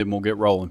And we'll get rolling.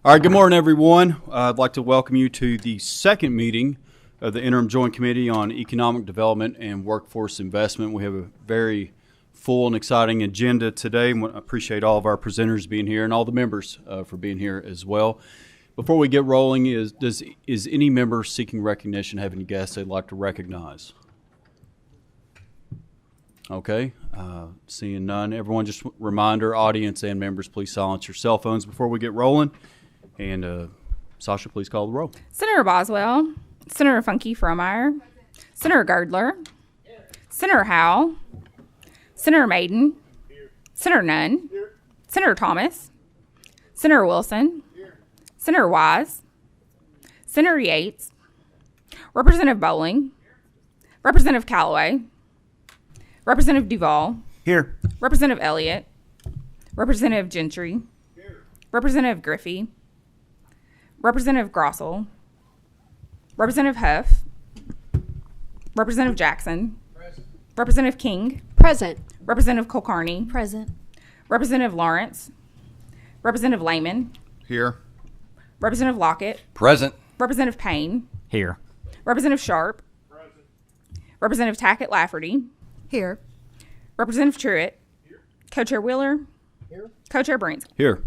All right, good morning, everyone. I'd like to welcome you to the second meeting of the Interim Joint Committee on Economic Development and Workforce Investment. We have a very full and exciting agenda today. I appreciate all of our presenters being here and all the members for being here as well. Before we get rolling, is any member seeking recognition have any guests they'd like to recognize? Okay, seeing none. Everyone, just reminder, audience and members, please silence your cell phones before we get rolling. And Sasha, please call the roll. Senator Boswell, Senator Funky Fromeyer, Senator Girdler, Senator Howell, Senator Maiden, Senator Nunn, Senator Thomas, Senator Wilson, Senator Wise, Senator Yates, Representative Bowling, Representative Callaway, Representative Duvall, Here. Representative Elliott, Representative Gentry, Representative Griffey, Representative Grossel, Representative Huff, Representative Jackson, present. Representative King, Present. Representative Kulkarni, Present. Representative Lawrence, Representative Lehman, Here. Representative Lockett, Present. Representative Payne, Here. Representative Sharp, present. Representative Tackett Lafferty, Here. Representative Truitt, Co-Chair Wheeler, here. Co-Chair Brent. Here.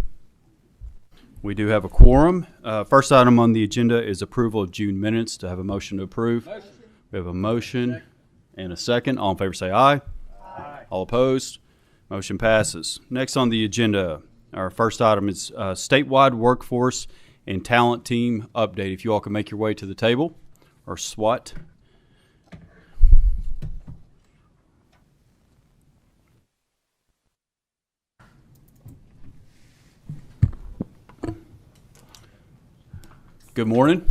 We do have a quorum. First item on the agenda is approval of June minutes. To have a motion to approve. Motion. We have a motion and a second. All in favor say aye. Aye. All opposed? Motion passes. Next on the agenda, our first item is statewide workforce and talent team update. If you all can make your way to the table, or SWAT. Good morning.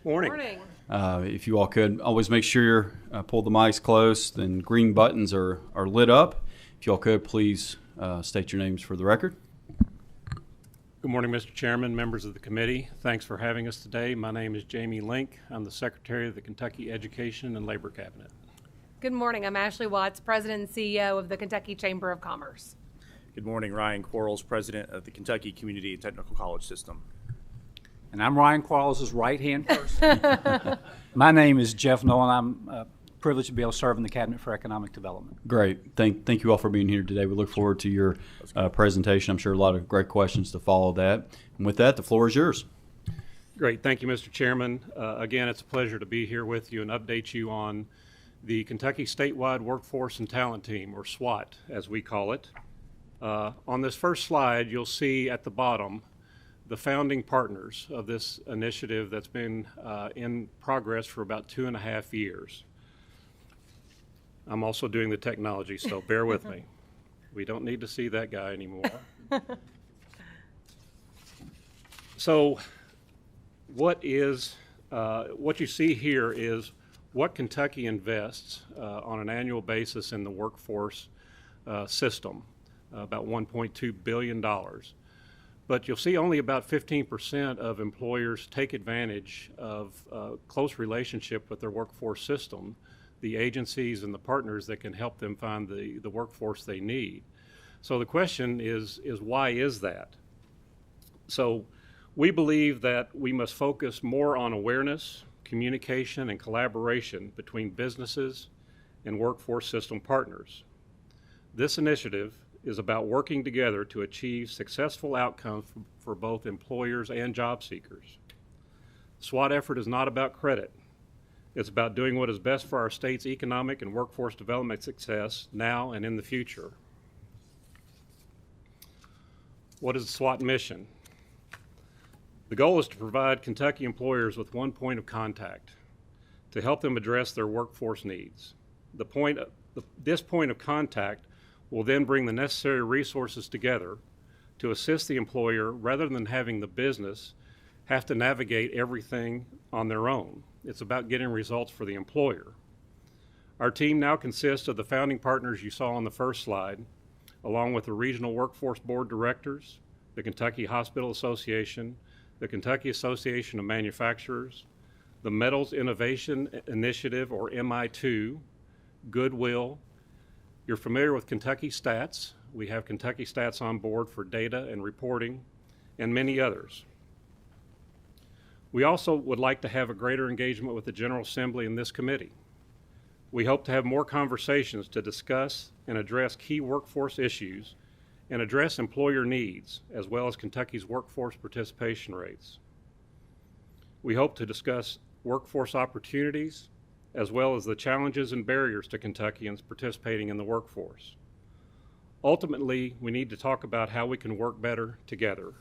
Morning. If you all could always make sure you pull the mics close, then green buttons are lit up. If you all could, please state your names for the record. Good morning, Mr. Chairman, members of the committee. Thanks for having us today. My name is Jamie Link. I'm the Secretary of the Kentucky Education and Labor Cabinet. Good morning. I'm Ashley Watts, President and CEO of the Kentucky Chamber of Commerce. Good morning. Ryan Quarles, President of the Kentucky Community and Technical College System. And I'm Ryan Quarles' right-hand person. My name is Jeff Nolan. I'm privileged to be able to serve in the Cabinet for Economic Development. Great. Thank you all for being here today. We look forward to your presentation. I'm sure a lot of great questions to follow that. And with that, the floor is yours. Great. Thank you, Mr. Chairman. Again, it's a pleasure to be here with you and update you on the Kentucky Statewide Workforce and Talent Team, or SWAT, as we call it. On this first slide, you'll see at the bottom the founding partners of this initiative that's been in progress for about 2.5 years. I'm also doing the technology, so bear with me. We don't need to see that guy anymore. So what you see here is what Kentucky invests on an annual basis in the workforce system, about $1.2 billion. But you'll see only about 15% of employers take advantage of a close relationship with their workforce system, the agencies and the partners that can help them find the workforce they need. So the question is why is that? So we believe that we must focus more on awareness, communication, and collaboration between businesses and workforce system partners. This initiative is about working together to achieve successful outcomes for both employers and job seekers. The SWAT effort is not about credit. It's about doing what is best for our state's economic and workforce development success now and in the future. What is the SWAT mission? The goal is to provide Kentucky employers with one point of contact to help them address their workforce needs. This point of contact will then bring the necessary resources together to assist the employer rather than having the business have to navigate everything on their own. It's about getting results for the employer. Our team now consists of the founding partners you saw on the first slide, along with the Regional Workforce Board Directors, the Kentucky Hospital Association, the Kentucky Association of Manufacturers, the Metals Innovation Initiative, or MI2, Goodwill. You're familiar with Kentucky Stats. We have Kentucky Stats on board for data and reporting, and many others. We also would like to have a greater engagement with the General Assembly and this committee. We hope to have more conversations to discuss and address key workforce issues and address employer needs, as well as Kentucky's workforce participation rates. We hope to discuss workforce opportunities, as well as the challenges and barriers to Kentuckians participating in the workforce. Ultimately, we need to talk about how we can work better together.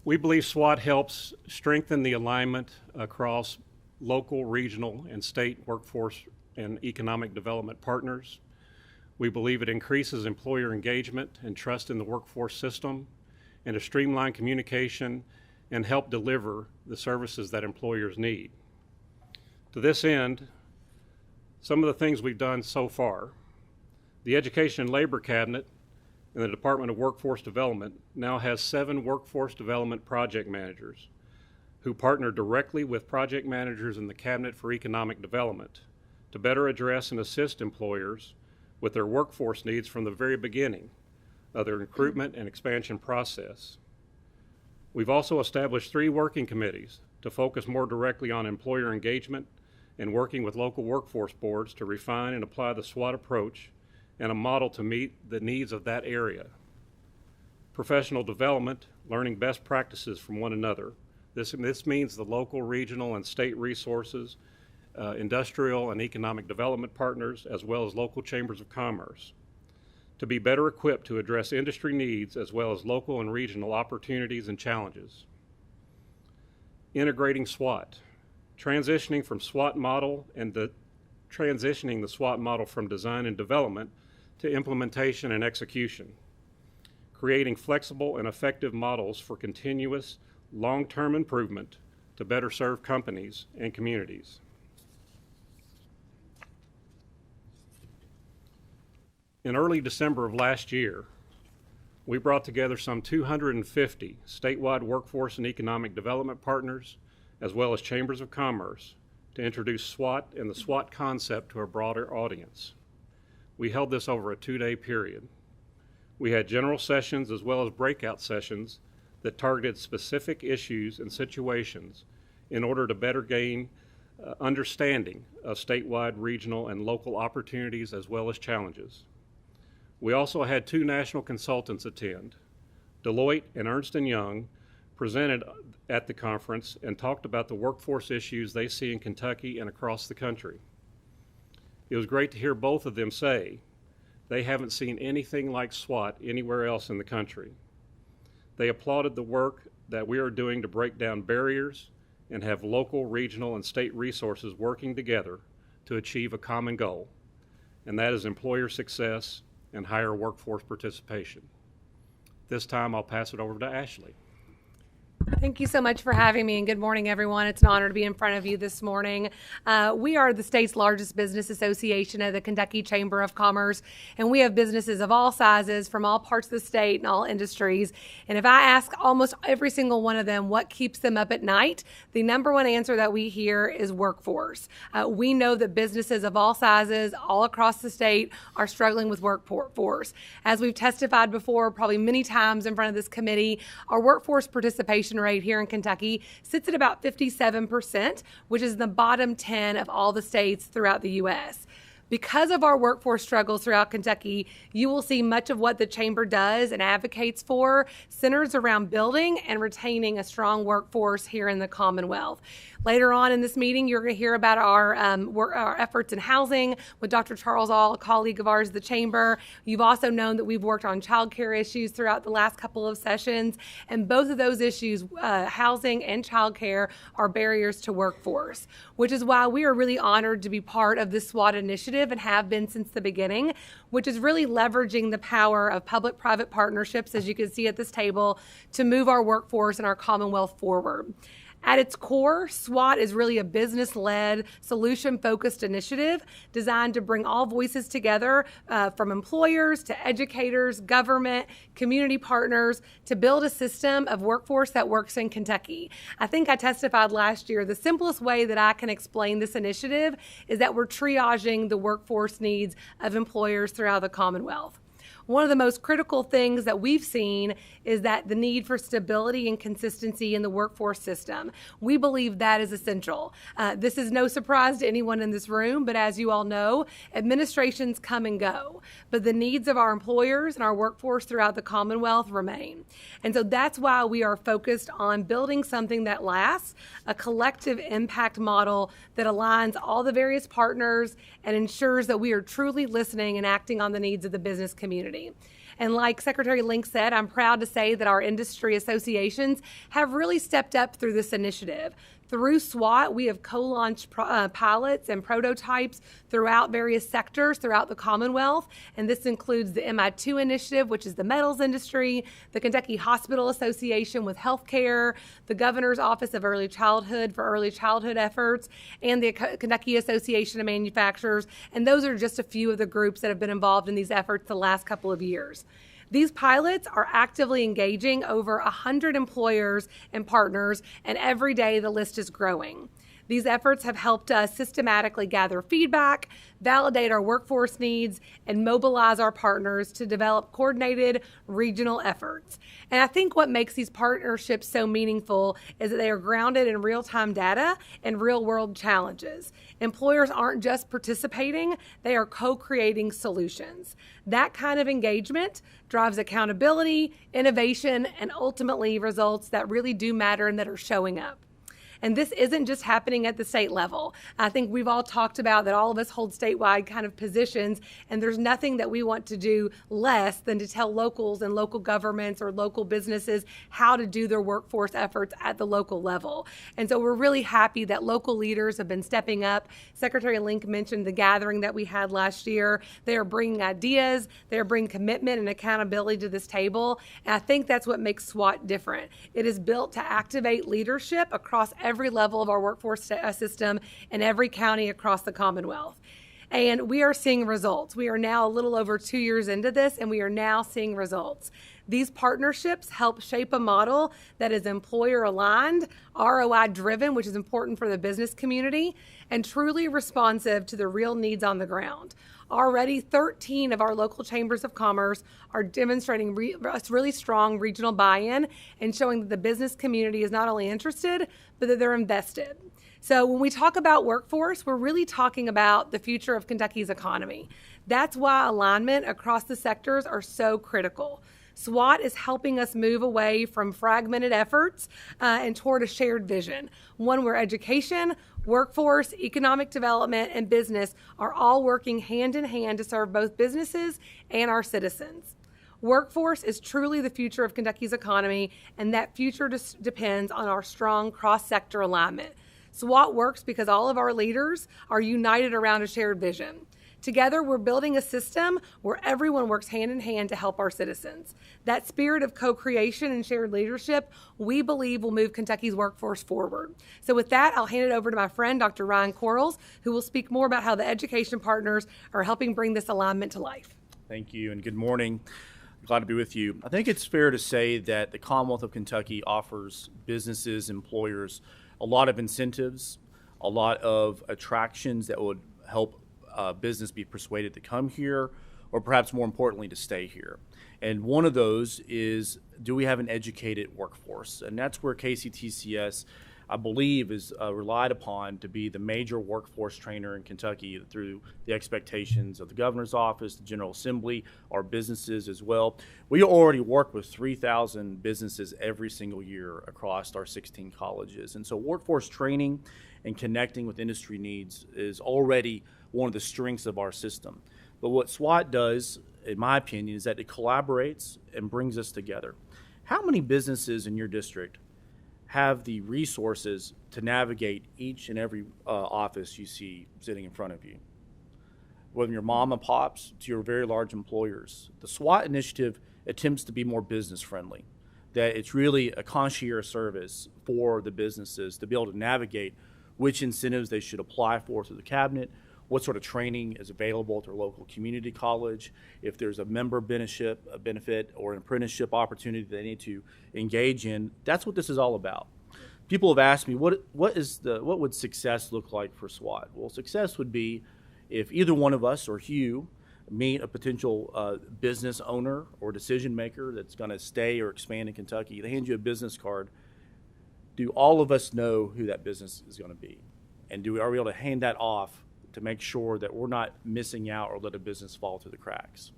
We believe SWATT helps strengthen the alignment across local, regional, and state workforce and economic development partners. We believe it increases employer engagement and trust in the workforce system, and to streamline communication and help deliver the services that employers need. To this end, some of the things we've done so far: the Education and Labor Cabinet and the Department of Workforce Development now has 7 workforce development project managers who partner directly with project managers in the Cabinet for Economic Development to better address and assist employers with their workforce needs from the very beginning of their recruitment and expansion process. We've also established 3 working committees to focus more directly on employer engagement and working with local workforce boards to refine and apply the SWAT approach and a model to meet the needs of that area. Professional development, learning best practices from one another. This means the local, regional, and state resources, industrial and economic development partners, as well as local chambers of commerce, to be better equipped to address industry needs as well as local and regional opportunities and challenges. Integrating SWAT, transitioning from SWAT model and transitioning the SWAT model from design and development to implementation and execution, creating flexible and effective models for continuous long-term improvement to better serve companies and communities. In early December of last year, we brought together some 250 statewide workforce and economic development partners, as well as chambers of commerce, to introduce SWAT and the SWAT concept to a broader audience. We held this over a 2-day period. We had general sessions as well as breakout sessions that targeted specific issues and situations in order to better gain understanding of statewide, regional, and local opportunities as well as challenges. We also had 2 national consultants attend. Deloitte and Ernst & Young presented at the conference and talked about the workforce issues they see in Kentucky and across the country. It was great to hear both of them say they haven't seen anything like SWAT anywhere else in the country. They applauded the work that we are doing to break down barriers and have local, regional, and state resources working together to achieve a common goal, and that is employer success and higher workforce participation. This time I'll pass it over to Ashley. Thank you so much for having me, and good morning, everyone. It's an honor to be in front of you this morning. We are the state's largest business association of the Kentucky Chamber of Commerce, and we have businesses of all sizes from all parts of the state and all industries. And if I ask almost every single one of them what keeps them up at night, the number one answer that we hear is workforce. We know that businesses of all sizes all across the state are struggling with workforce. As we've testified before, probably many times in front of this committee, our workforce participation rate here in Kentucky sits at about 57%, which is the bottom 10 of all the states throughout the U.S. Because of our workforce struggles throughout Kentucky, you will see much of what the Chamber does and advocates for centers around building and retaining a strong workforce here in the Commonwealth. Later on in this meeting, you're going to hear about our efforts in housing with Dr. Charles All, a colleague of ours at the Chamber. You've also known that we've worked on child care issues throughout the last couple of sessions, and both of those issues, housing and child care, are barriers to workforce, which is why we are really honored to be part of this SWATT initiative and have been since the beginning, which is really leveraging the power of public-private partnerships, as you can see at this table, to move our workforce and our Commonwealth forward. At its core, SWATT is really a business-led, solution-focused initiative designed to bring all voices together, from employers to educators, government, community partners, to build a system of workforce that works in Kentucky. I think I testified last year, the simplest way that I can explain this initiative is that we're triaging the workforce needs of employers throughout the Commonwealth. One of the most critical things that we've seen is that the need for stability and consistency in the workforce system. We believe that is essential. This is no surprise to anyone in this room, but as you all know, administrations come and go. But the needs of our employers and our workforce throughout the Commonwealth remain. And so that's why we are focused on building something that lasts, a collective impact model that aligns all the various partners and ensures that we are truly listening and acting on the needs of the business community. And like Secretary Link said, I'm proud to say that our industry associations have really stepped up through this initiative. Through SWATT, we have co-launched pilots and prototypes throughout various sectors throughout the Commonwealth, and this includes the MI2 initiative, which is the metals industry, the Kentucky Hospital Association with healthcare, the Governor's Office of Early Childhood for early childhood efforts, and the Kentucky Association of Manufacturers, and those are just a few of the groups that have been involved in these efforts the last couple of years. These pilots are actively engaging over 100 employers and partners, and every day the list is growing. These efforts have helped us systematically gather feedback, validate our workforce needs, and mobilize our partners to develop coordinated regional efforts. And I think what makes these partnerships so meaningful is that they are grounded in real-time data and real-world challenges. Employers aren't just participating, they are co-creating solutions. That kind of engagement drives accountability, innovation, and ultimately results that really do matter and that are showing up. And this isn't just happening at the state level. I think we've all talked about that all of us hold statewide kind of positions, and there's nothing that we want to do less than to tell locals and local governments or local businesses how to do their workforce efforts at the local level. And so we're really happy that local leaders have been stepping up. Secretary Link mentioned the gathering that we had last year. They are bringing ideas, they are bringing commitment and accountability to this table, and I think that's what makes SWATT different. It is built to activate leadership across every level of our workforce system in every county across the Commonwealth. And we are seeing results. We are now a little over 2 years into this, and we are now seeing results. These partnerships help shape a model that is employer aligned, ROI driven, which is important for the business community, and truly responsive to the real needs on the ground. Already 13 of our local chambers of commerce are demonstrating really strong regional buy-in and showing that the business community is not only interested, but that they're invested. So when we talk about workforce, we're really talking about the future of Kentucky's economy. That's why alignment across the sectors are so critical. SWATT is helping us move away from fragmented efforts and toward a shared vision, one where education, workforce, economic development, and business are all working hand in hand to serve both businesses and our citizens. Workforce is truly the future of Kentucky's economy, and that future depends on our strong cross-sector alignment. SWATT works because all of our leaders are united around a shared vision. Together, we're building a system where everyone works hand in hand to help our citizens. That spirit of co-creation and shared leadership, we believe, will move Kentucky's workforce forward. So with that, I'll hand it over to my friend, Dr. Ryan Quarles, who will speak more about how the education partners are helping bring this alignment to life. Thank you, and good morning. Glad to be with you. I think it's fair to say that the Commonwealth of Kentucky offers businesses, employers, a lot of incentives, a lot of attractions that would help business be persuaded to come here, or perhaps more importantly, to stay here. And one of those is, do we have an educated workforce? And that's where KCTCS I believe is relied upon to be the major workforce trainer in Kentucky through the expectations of the governor's office, the General Assembly, our businesses as well. We already work with 3,000 businesses every single year across our 16 colleges. And so workforce training and connecting with industry needs is already one of the strengths of our system. But what SWAT does, in my opinion, is that it collaborates and brings us together. How many businesses in your district have the resources to navigate each and every office you see sitting in front of you? Whether your mom and pops to your very large employers. The SWAT initiative attempts to be more business friendly, that it's really a concierge service for the businesses to be able to navigate which incentives they should apply for through the cabinet, what sort of training is available at their local community college, if there's a member benefit or an apprenticeship opportunity they need to engage in. That's what this is all about. People have asked me, what would success look like for SWAT? Well, success would be if either one of us or Hugh meet a potential business owner or decision maker that's going to stay or expand in Kentucky. They hand you a business card. Do all of us know who that business is going to be? And are we able to hand that off to make sure that we're not missing out or let a business fall through the cracks?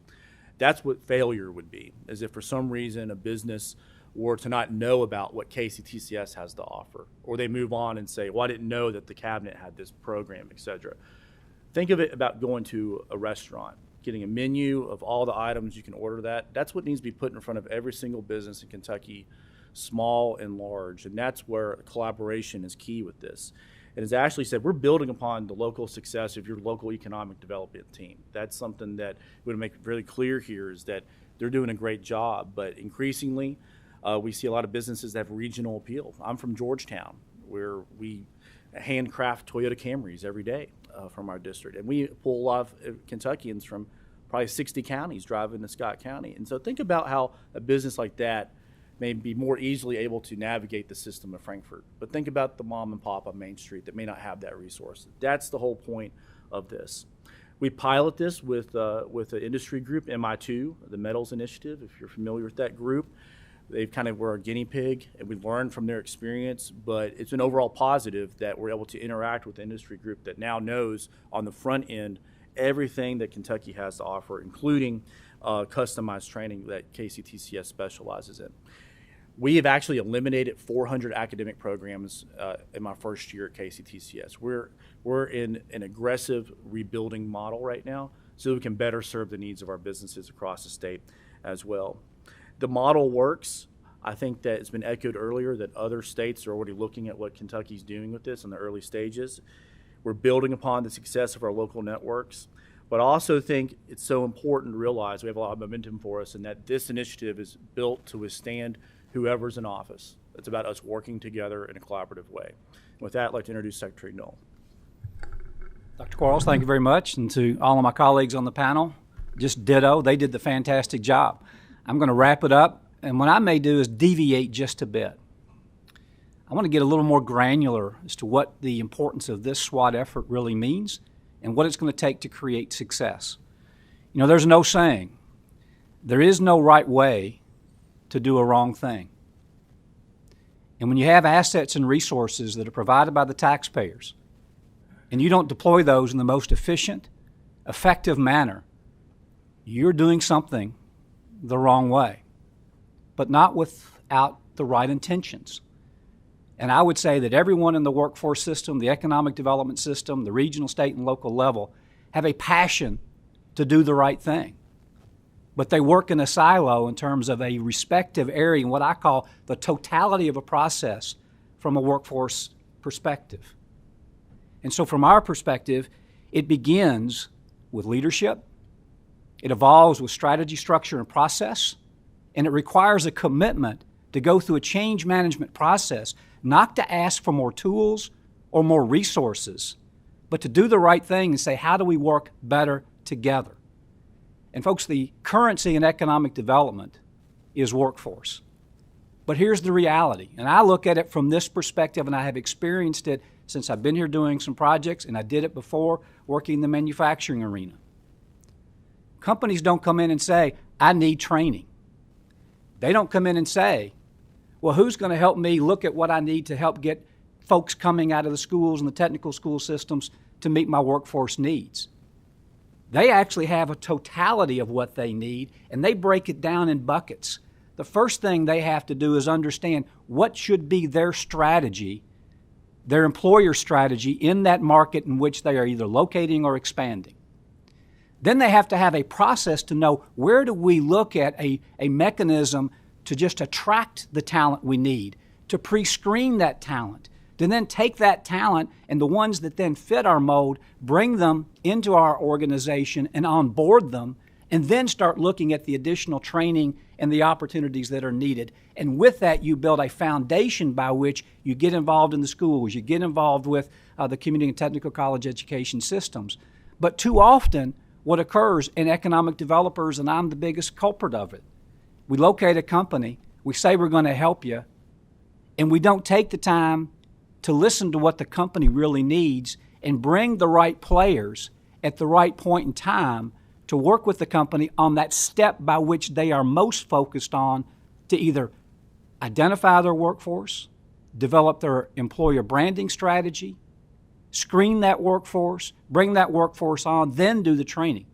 That's what failure would be, is if for some reason a business were to not know about what KCTCS has to offer, or they move on and say, well, I didn't know that the cabinet had this program, etc. Think of it about going to a restaurant, getting a menu of all the items you can order that. That's what needs to be put in front of every single business in Kentucky, small and large, and that's where collaboration is key with this. And as Ashley said, we're building upon the local success of your local economic development team. That's something that we want to make really clear here, is that they're doing a great job, but increasingly we see a lot of businesses that have regional appeal. I'm from Georgetown, where we handcraft Toyota Camrys every day from our district, and we pull a lot of Kentuckians from probably 60 counties driving to Scott County. And so think about how a business like that may be more easily able to navigate the system of Frankfort. But think about the mom and pop on Main Street that may not have that resource. That's the whole point of this. We pilot this with an industry group, MI2, the Metals Initiative, if you're familiar with that group. They've kind of were a guinea pig, and we learned from their experience, but it's an overall positive that we're able to interact with the industry group that now knows on the front end everything that Kentucky has to offer, including customized training that KCTCS specializes in. We have actually eliminated 400 academic programs in my first year at KCTCS. We're in an aggressive rebuilding model right now so we can better serve the needs of our businesses across the state as well. The model works. I think that it's been echoed earlier that other states are already looking at what Kentucky's doing with this in the early stages. We're building upon the success of our local networks. But I also think it's so important to realize we have a lot of momentum for us, and that this initiative is built to withstand whoever's in office. It's about us working together in a collaborative way. With that, I'd like to introduce Secretary Knoll. Dr. Quarles, thank you very much. And to all of my colleagues on the panel, just ditto. They did the fantastic job. I'm going to wrap it up, and what I may do is deviate just a bit. I want to get a little more granular as to what the importance of this SWAT effort really means and what it's going to take to create success. You know, there's no saying. There is no right way to do a wrong thing. And when you have assets and resources that are provided by the taxpayers, and you don't deploy those in the most efficient, effective manner, you're doing something the wrong way, but not without the right intentions. And I would say that everyone in the workforce system, the economic development system, the regional, state, and local level have a passion to do the right thing. But they work in a silo in terms of a respective area, and what I call the totality of a process from a workforce perspective. And so from our perspective, it begins with leadership, it evolves with strategy, structure, and process, and it requires a commitment to go through a change management process, not to ask for more tools or more resources, but to do the right thing and say, how do we work better together? And folks, the currency in economic development is workforce. But here's the reality, and I look at it from this perspective, and I have experienced it since I've been here doing some projects, and I did it before working in the manufacturing arena. Companies don't come in and say, I need training. They don't come in and say, well, who's going to help me look at what I need to help get folks coming out of the schools and the technical school systems to meet my workforce needs. They actually have a totality of what they need, and they break it down in buckets. The first thing they have to do is understand what should be their strategy, their employer strategy in that market in which they are either locating or expanding. Then they have to have a process to know where do we look at a mechanism to just attract the talent we need, to pre-screen that talent, to then take that talent and the ones that then fit our mold, bring them into our organization and onboard them, and then start looking at the additional training and the opportunities that are needed. And with that, you build a foundation by which you get involved in the schools, you get involved with the community and technical college education systems. But too often, what occurs in economic developers, and I'm the biggest culprit of it, we locate a company, we say we're going to help you, and we don't take the time to listen to what the company really needs and bring the right players at the right point in time to work with the company on that step by which they are most focused on to either identify their workforce, develop their employer branding strategy, screen that workforce, bring that workforce on, then do the training.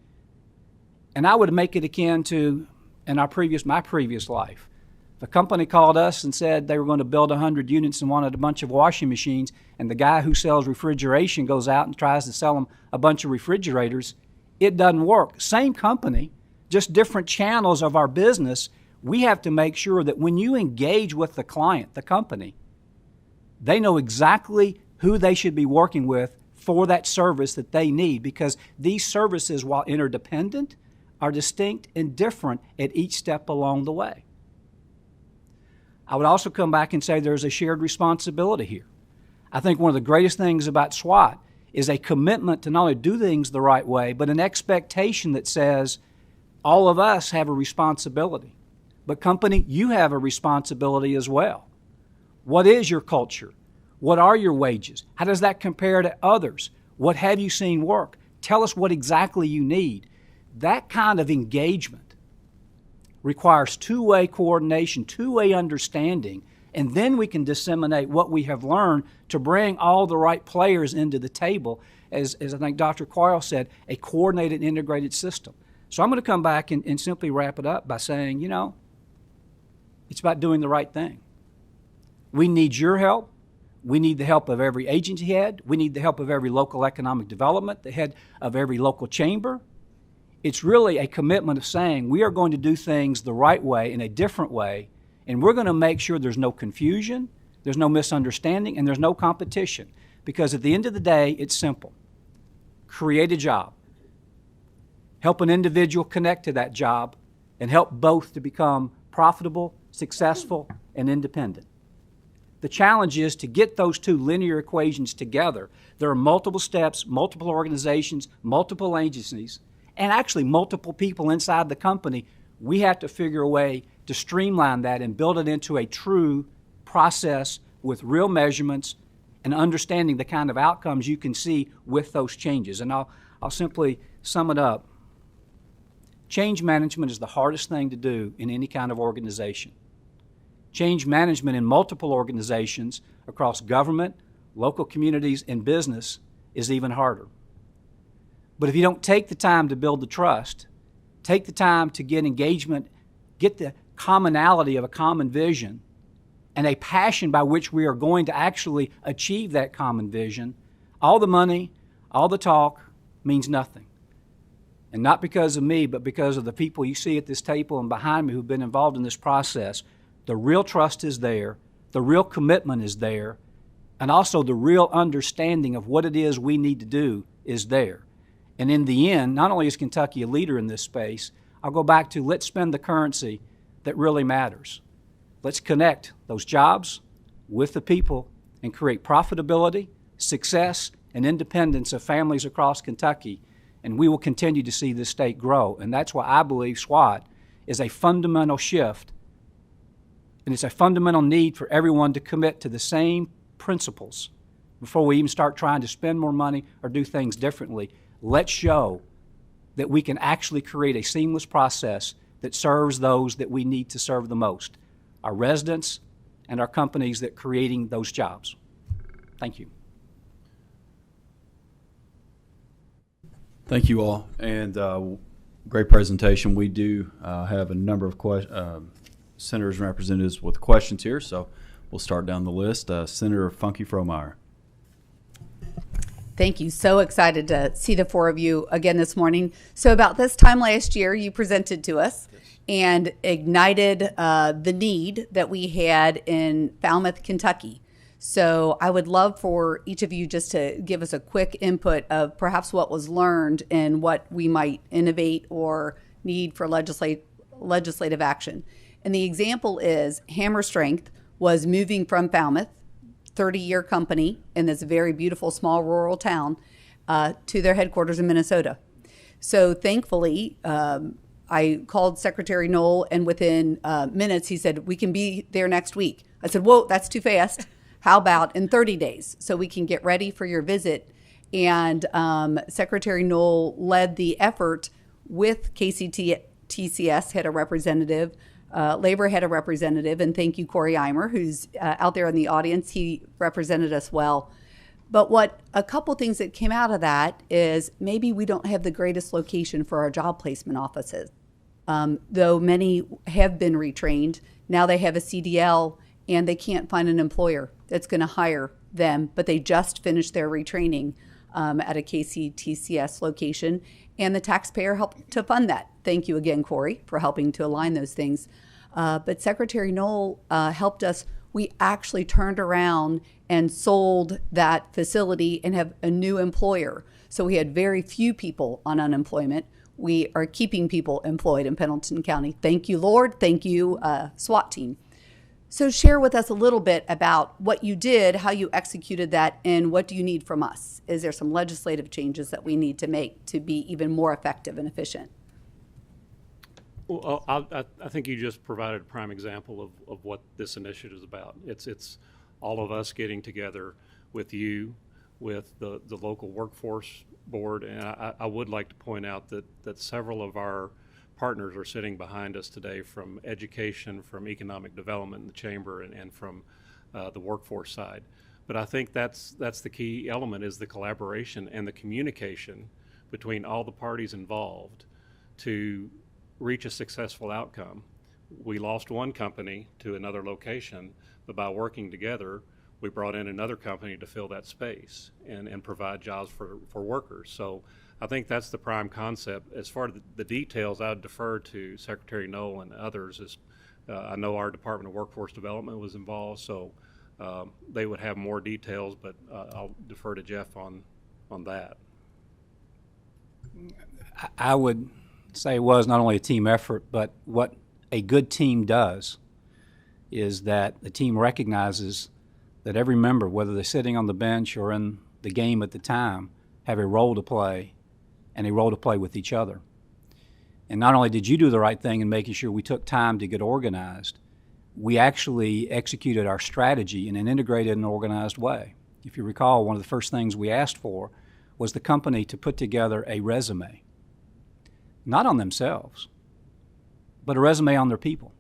And I would make it akin to my previous life. If a company called us and said they were going to build 100 units and wanted a bunch of washing machines, and the guy who sells refrigeration goes out and tries to sell them a bunch of refrigerators, it doesn't work. Same company, just different channels of our business. We have to make sure that when you engage with the client, the company, they know exactly who they should be working with for that service that they need, because these services, while interdependent, are distinct and different at each step along the way. I would also come back and say there's a shared responsibility here. I think one of the greatest things about SWATT is a commitment to not only do things the right way, but an expectation that says all of us have a responsibility. But company, you have a responsibility as well. What is your culture? What are your wages? How does that compare to others? What have you seen work? Tell us what exactly you need. That kind of engagement requires two-way coordination, two-way understanding, and then we can disseminate what we have learned to bring all the right players into the table, as I think Dr. Quarles said, a coordinated, integrated system. So I'm going to come back and simply wrap it up by saying, it's about doing the right thing. We need your help. We need the help of every agency head. We need the help of every local economic development, the head of every local chamber. It's really a commitment of saying we are going to do things the right way in a different way, and we're going to make sure there's no confusion, there's no misunderstanding, and there's no competition. Because at the end of the day, it's simple. Create a job. Help an individual connect to that job, and help both to become profitable, successful, and independent. The challenge is to get those two linear equations together. There are multiple steps, multiple organizations, multiple agencies, and actually multiple people inside the company. We have to figure a way to streamline that and build it into a true process with real measurements and understanding the kind of outcomes you can see with those changes. And I'll simply sum it up. Change management is the hardest thing to do in any kind of organization. Change management in multiple organizations across government, local communities, and business is even harder. But if you don't take the time to build the trust, take the time to get engagement, get the commonality of a common vision, and a passion by which we are going to actually achieve that common vision, all the money, all the talk means nothing. And not because of me, but because of the people you see at this table and behind me who've been involved in this process. The real trust is there, the real commitment is there, and also the real understanding of what it is we need to do is there. And in the end, not only is Kentucky a leader in this space, I'll go back to let's spend the currency that really matters. Let's connect those jobs with the people and create profitability, success, and independence of families across Kentucky, and we will continue to see this state grow. And that's why I believe SWATT is a fundamental shift, and it's a fundamental need for everyone to commit to the same principles before we even start trying to spend more money or do things differently. Let's show that we can actually create a seamless process that serves those that we need to serve the most, our residents and our companies that are creating those jobs. Thank you. Thank you all, and great presentation. We do have a number of senators and representatives with questions here, so we'll start down the list. Senator Funky Fromeyer. Thank you. So excited to see the four of you again this morning. So about this time last year, you presented to us and ignited the need that we had in Falmouth, Kentucky. So I would love for each of you just to give us a quick input of perhaps what was learned and what we might innovate or need for legislative action. And the example is Hammer Strength was moving from Falmouth, 30-year company in this very beautiful small rural town, to their headquarters in Minnesota. So thankfully, I called Secretary Knoll, and within minutes he said, we can be there next week. I said, whoa, that's too fast. How about in 30 days so we can get ready for your visit? And Secretary Knoll led the effort with KCTCS, had a representative, Labor had a representative, and thank you, Corey Eimer, who's out there in the audience. He represented us well. But a couple things that came out of that is maybe we don't have the greatest location for our job placement offices. Though many have been retrained, now they have a CDL and they can't find an employer that's going to hire them, but they just finished their retraining at a KCTCS location, and the taxpayer helped to fund that. Thank you again, Corey, for helping to align those things. But Secretary Knoll helped us. We actually turned around and sold that facility and have a new employer. So we had very few people on unemployment. We are keeping people employed in Pendleton County. Thank you, Lord. Thank you, SWAT team. So share with us a little bit about what you did, how you executed that, and what do you need from us? Is there some legislative changes that we need to make to be even more effective and efficient? Well, I think you just provided a prime example of what this initiative is about. It's all of us getting together with you, with the local workforce board, and I would like to point out that several of our partners are sitting behind us today from education, from economic development in the chamber, and from the workforce side. But I think that's the key element, is the collaboration and the communication between all the parties involved to reach a successful outcome. We lost one company to another location, but by working together, we brought in another company to fill that space and provide jobs for workers. So I think that's the prime concept. As far as the details, I would defer to Secretary Knoll and others. I know our Department of Workforce Development was involved, so they would have more details, but I'll defer to Jeff on that. I would say it was not only a team effort, but what a good team does is that the team recognizes that every member, whether they're sitting on the bench or in the game at the time, have a role to play and a role to play with each other. And not only did you do the right thing in making sure we took time to get organized, we actually executed our strategy in an integrated and organized way. If you recall, one of the first things we asked for was the company to put together a resume, not on themselves, but a resume on their people,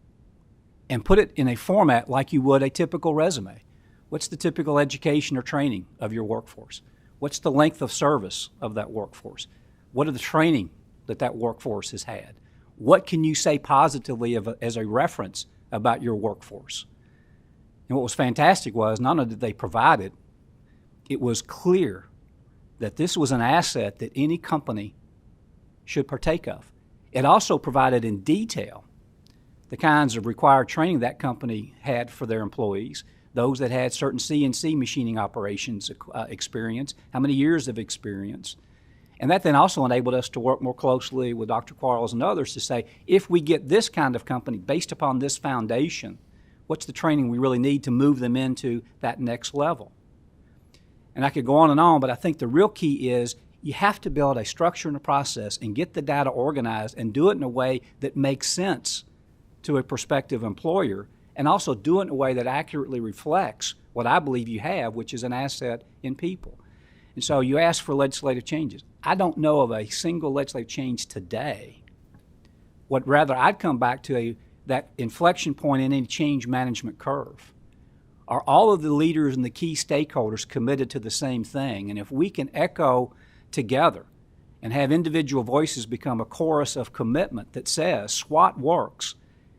and put it in a format like you would a typical resume. What's the typical education or training of your workforce? What's the length of service of that workforce? What are the training that workforce has had? What can you say positively as a reference about your workforce? And what was fantastic was not only did they provide it, it was clear that this was an asset that any company should partake of. It also provided in detail the kinds of required training that company had for their employees, those that had certain CNC machining operations experience, how many years of experience. And that then also enabled us to work more closely with Dr. Quarles and others to say, if we get this kind of company based upon this foundation, what's the training we really need to move them into that next level? And I could go on, but I think the real key is you have to build a structure and a process and get the data organized and do it in a way that makes sense to a prospective employer, and also do it in a way that accurately reflects what I believe you have, which is an asset in people. And so you ask for legislative changes. I don't know of a single legislative change today. What rather I'd come back to that inflection point in any change management curve, are all of the leaders and the key stakeholders committed to the same thing? And if we can echo together and have individual voices become a chorus of commitment that says SWAT works,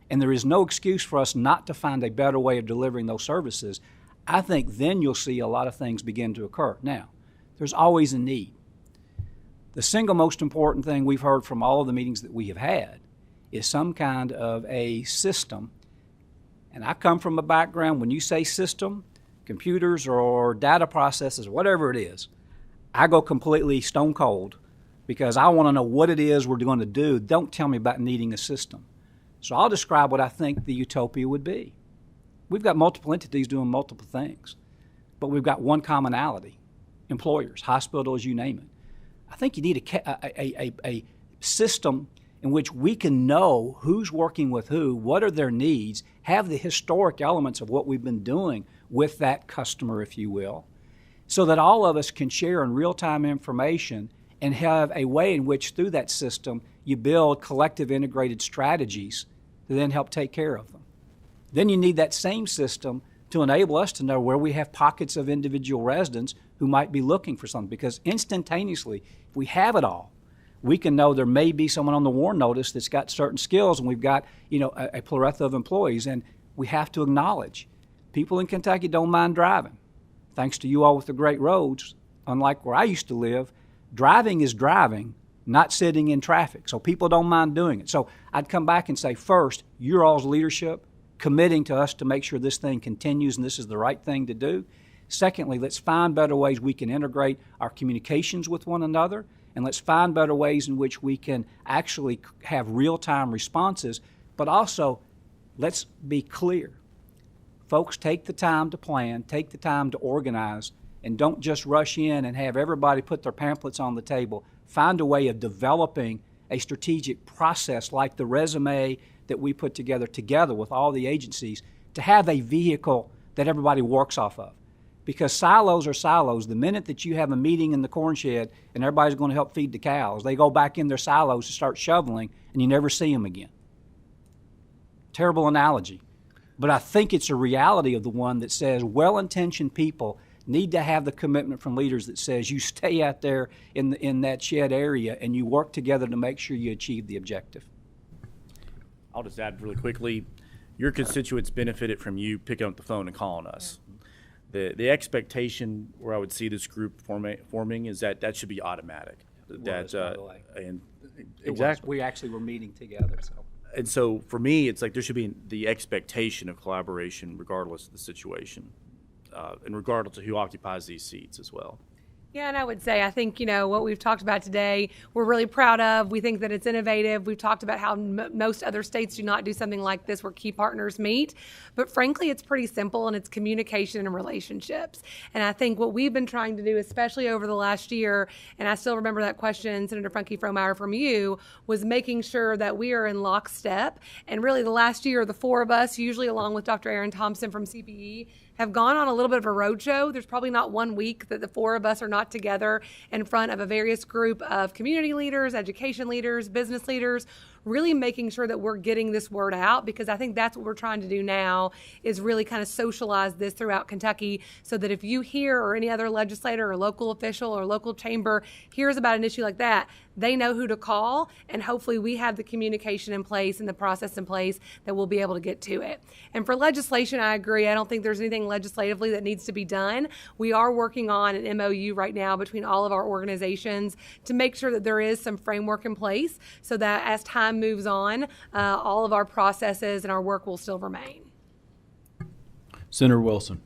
and there is no excuse for us not to find a better way of delivering those services, I think then you'll see a lot of things begin to occur. Now, there's always a need. The single most important thing we've heard from all of the meetings that we have had is some kind of a system. And I come from a background, when you say system, computers or data processes, whatever it is, I go completely stone cold because I want to know what it is we're going to do. Don't tell me about needing a system. So I'll describe what I think the utopia would be. We've got multiple entities doing multiple things, but we've got one commonality: employers, hospitals, you name it. I think you need a system in which we can know who's working with who, what are their needs, have the historic elements of what we've been doing with that customer, if you will, so that all of us can share in real-time information and have a way in which, through that system, you build collective integrated strategies to then help take care of them. Then you need that same system to enable us to know where we have pockets of individual residents who might be looking for something, because instantaneously, if we have it all, we can know there may be someone on the WARN notice that's got certain skills, and we've got, a plethora of employees, and we have to acknowledge people in Kentucky don't mind driving. Thanks to you all with the great roads, unlike where I used to live, driving is driving, not sitting in traffic. So people don't mind doing it. So I'd come back and say, first, your all's leadership, committing to us to make sure this thing continues and this is the right thing to do. Secondly, let's find better ways we can integrate our communications with one another, and let's find better ways in which we can actually have real-time responses. But also, let's be clear. Folks, take the time to plan, take the time to organize, and don't just rush in and have everybody put their pamphlets on the table. Find a way of developing a strategic process like the resume that we put together with all the agencies to have a vehicle that everybody works off of. Because silos are silos. The minute that you have a meeting in the corn shed and everybody's going to help feed the cows, they go back in their silos to start shoveling and you never see them again. Terrible analogy. But I think it's a reality of the one that says well-intentioned people need to have the commitment from leaders that says you stay out there in that shed area and you work together to make sure you achieve the objective. I'll just add really quickly, your constituents benefited from you picking up the phone and calling us. The expectation where I would see this group forming is that should be automatic. Exactly. We actually were meeting together. And so for me, it's like there should be the expectation of collaboration regardless of the situation, and regardless of who occupies these seats as well. Yeah, and I would say, I think, what we've talked about today, we're really proud of. We think that it's innovative. We've talked about how most other states do not do something like this where key partners meet. But frankly, it's pretty simple, and it's communication and relationships. And I think what we've been trying to do, especially over the last year, and I still remember that question, Senator Funke-Fromeyer, from you, was making sure that we are in lockstep. And really the last year, the four of us, usually along with Dr. Aaron Thompson from CPE, have gone on a little bit of a roadshow. There's probably not one week that the four of us are not together in front of a various group of community leaders, education leaders, business leaders, really making sure that we're getting this word out, because I think that's what we're trying to do now is really kind of socialize this throughout Kentucky so that if you hear or any other legislator or local official or local chamber hears about an issue like that, they know who to call, and hopefully we have the communication in place and the process in place that we'll be able to get to it. And for legislation, I agree. I don't think there's anything legislatively that needs to be done. We are working on an MOU right now between all of our organizations to make sure that there is some framework in place so that as time moves on, all of our processes and our work will still remain. Senator Wilson.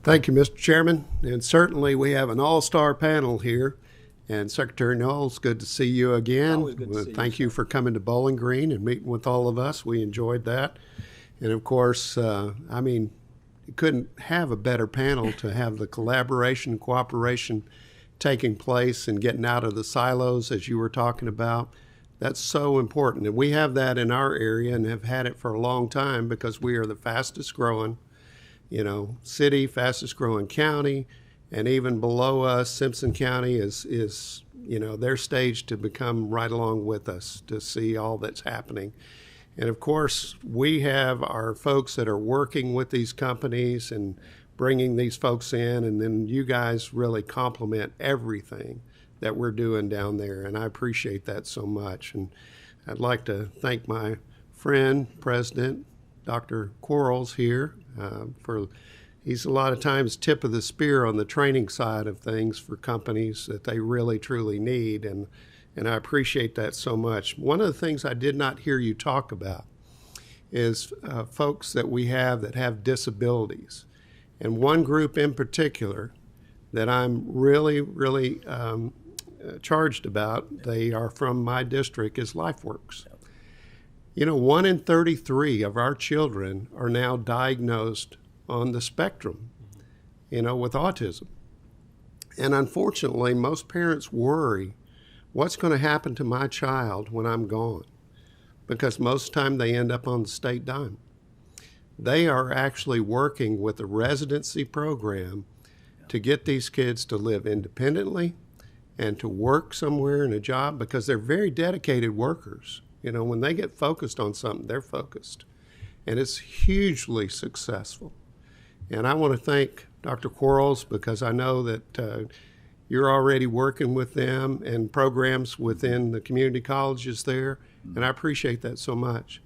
Thank you, Mr. Chairman. And certainly we have an all-star panel here. And Secretary Knowles, good to see you again. Always good to see you, Thank you for coming to Bowling Green and meeting with all of us. We enjoyed that. And of course, you couldn't have a better panel to have the collaboration and cooperation taking place and getting out of the silos, as you were talking about. That's so important. And we have that in our area and have had it for a long time because we are the fastest growing, city, fastest growing county. And even below us, Simpson County is they're staged to become right along with us to see all that's happening. And of course, we have our folks that are working with these companies and bringing these folks in, and then you guys really complement everything that we're doing down there, and I appreciate that so much. And I'd like to thank my friend, President Dr. Quarles here, he's a lot of times tip of the spear on the training side of things for companies that they really truly need, and I appreciate that so much. One of the things I did not hear you talk about is folks that we have that have disabilities. And one group in particular that I'm really charged about, they are from my district, is LifeWorks. You know, 1 in 33 of our children are now diagnosed on the spectrum, you know, with autism. And unfortunately, most parents worry, what's going to happen to my child when I'm gone? Because most of the time they end up on the state dime. They are actually working with a residency program to get these kids to live independently and to work somewhere in a job, because they're very dedicated workers. You know, when they get focused on something, they're focused. And it's hugely successful. And I want to thank Dr. Quarles, because I know that you're already working with them and programs within the community colleges there, and I appreciate that so much.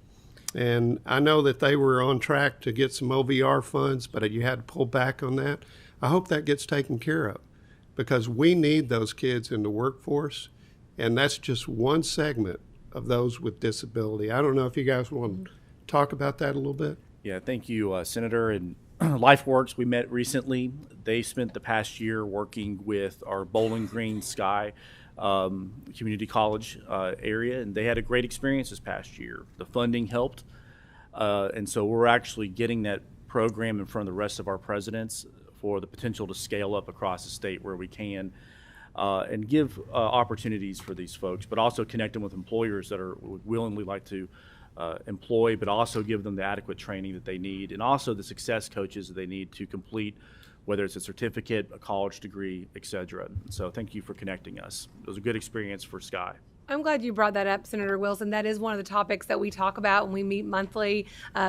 And I know that they were on track to get some OVR funds, but you had to pull back on that. I hope that gets taken care of, because we need those kids in the workforce, and that's just one segment of those with disability. I don't know if you guys want to talk about that a little bit. Yeah, thank you, Senator. And LifeWorks, we met recently. They spent the past year working with our Bowling Green Sky community college area, and they had a great experience this past year. The funding helped, and so we're actually getting that program in front of the rest of our presidents for the potential to scale up across the state where we can, and give opportunities for these folks, but also connect them with employers that are willingly like to employ, but also give them the adequate training that they need, and also the success coaches that they need to complete, whether it's a certificate, a college degree, etc. So thank you for connecting us. It was a good experience for Sky. I'm glad you brought that up, Senator Wilson. That is one of the topics that we talk about when we meet monthly,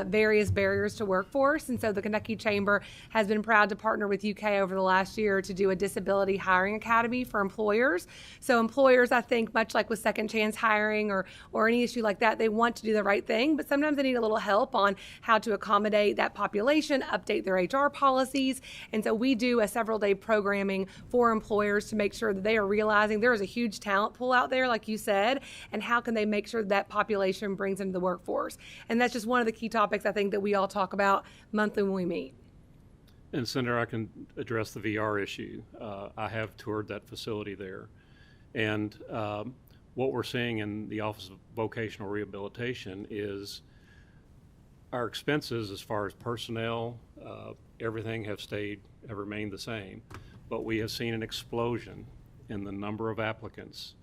various barriers to workforce. And so the Kentucky Chamber has been proud to partner with UK over the last year to do a disability hiring academy for employers. So employers, I think, much like with second chance hiring or any issue like that, they want to do the right thing, but sometimes they need a little help on how to accommodate that population, update their HR policies. And so we do a several-day programming for employers to make sure that they are realizing there is a huge talent pool out there, like you said, and how can they make sure that population brings into the workforce. And that's just one of the key topics I think that we all talk about monthly when we meet. And Senator, I can address the VR issue. I have toured that facility there, and what we're seeing in the Office of Vocational Rehabilitation is our expenses as far as personnel, everything have remained the same, but we have seen an explosion in the number of applicants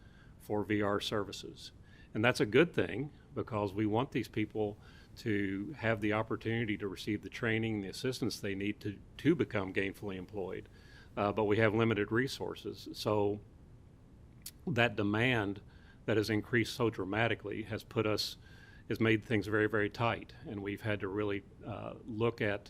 for VR services. And that's a good thing, because we want these people to have the opportunity to receive the training, the assistance they need to become gainfully employed. But we have limited resources. So that demand that has increased so dramatically has made things very, very tight. And we've had to really look at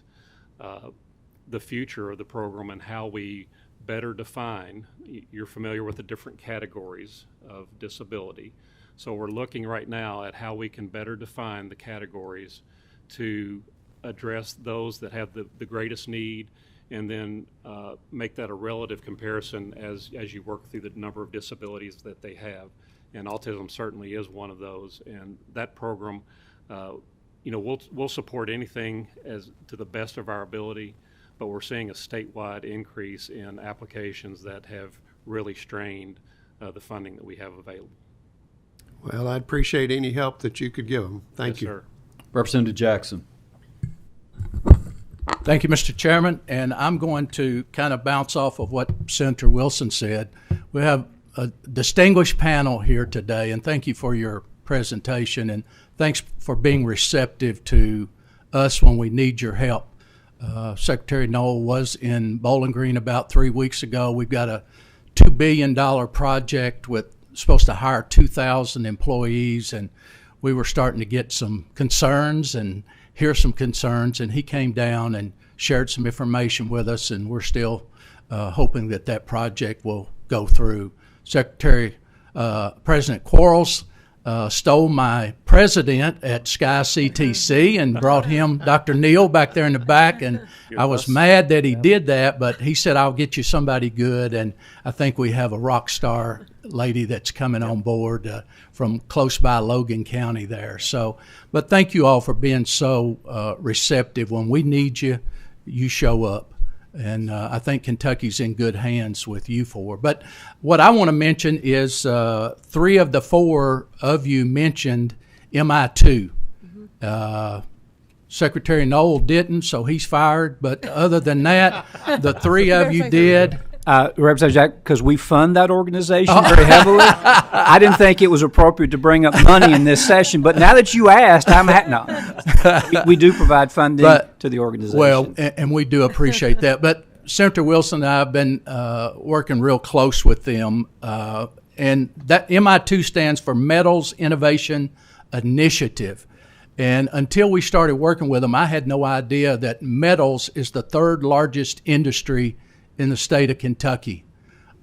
the future of the program and how we better define. You're familiar with the different categories of disability. So we're looking right now at how we can better define the categories to address those that have the greatest need, and then make that a relative comparison as you work through the number of disabilities that they have. And autism certainly is one of those. And that program, we'll support anything as to the best of our ability, but we're seeing a statewide increase in applications that have really strained the funding that we have available. Well, I'd appreciate any help that you could give them. Thank you. Sir. Representative Jackson. Thank you, Mr. Chairman. And I'm going to kind of bounce off of what Senator Wilson said. We have a distinguished panel here today, and thank you for your presentation, and thanks for being receptive to us when we need your help. Secretary Noel was in Bowling Green about 3 weeks ago. We've got a $2 billion project with supposed to hire 2,000 employees, and we were starting to get some concerns and hear some concerns, and he came down and shared some information with us, and we're still hoping that that project will go through. President Quarles stole my president at Sky CTC and brought him, Dr. Neal, back there in the back, and I was mad that he did that, but he said, I'll get you somebody good, and I think we have a rock star lady that's coming on board from close by Logan County there. So, but thank you all for being so receptive. When we need you, you show up. And I think Kentucky's in good hands with you four. But what I want to mention is 3 of the 4 of you mentioned MI2. Secretary Knoll didn't, so he's fired. But other than that, the 3 of you did. Representative Jack, because we fund that organization very heavily, I didn't think it was appropriate to bring up money in this session. But now that you asked, we do provide funding to the organization. Well, and we do appreciate that. But Senator Wilson and I have been working real close with them. And that MI2 stands for Metals Innovation Initiative. And until we started working with them, I had no idea that metals is the 3rd largest industry in the state of Kentucky.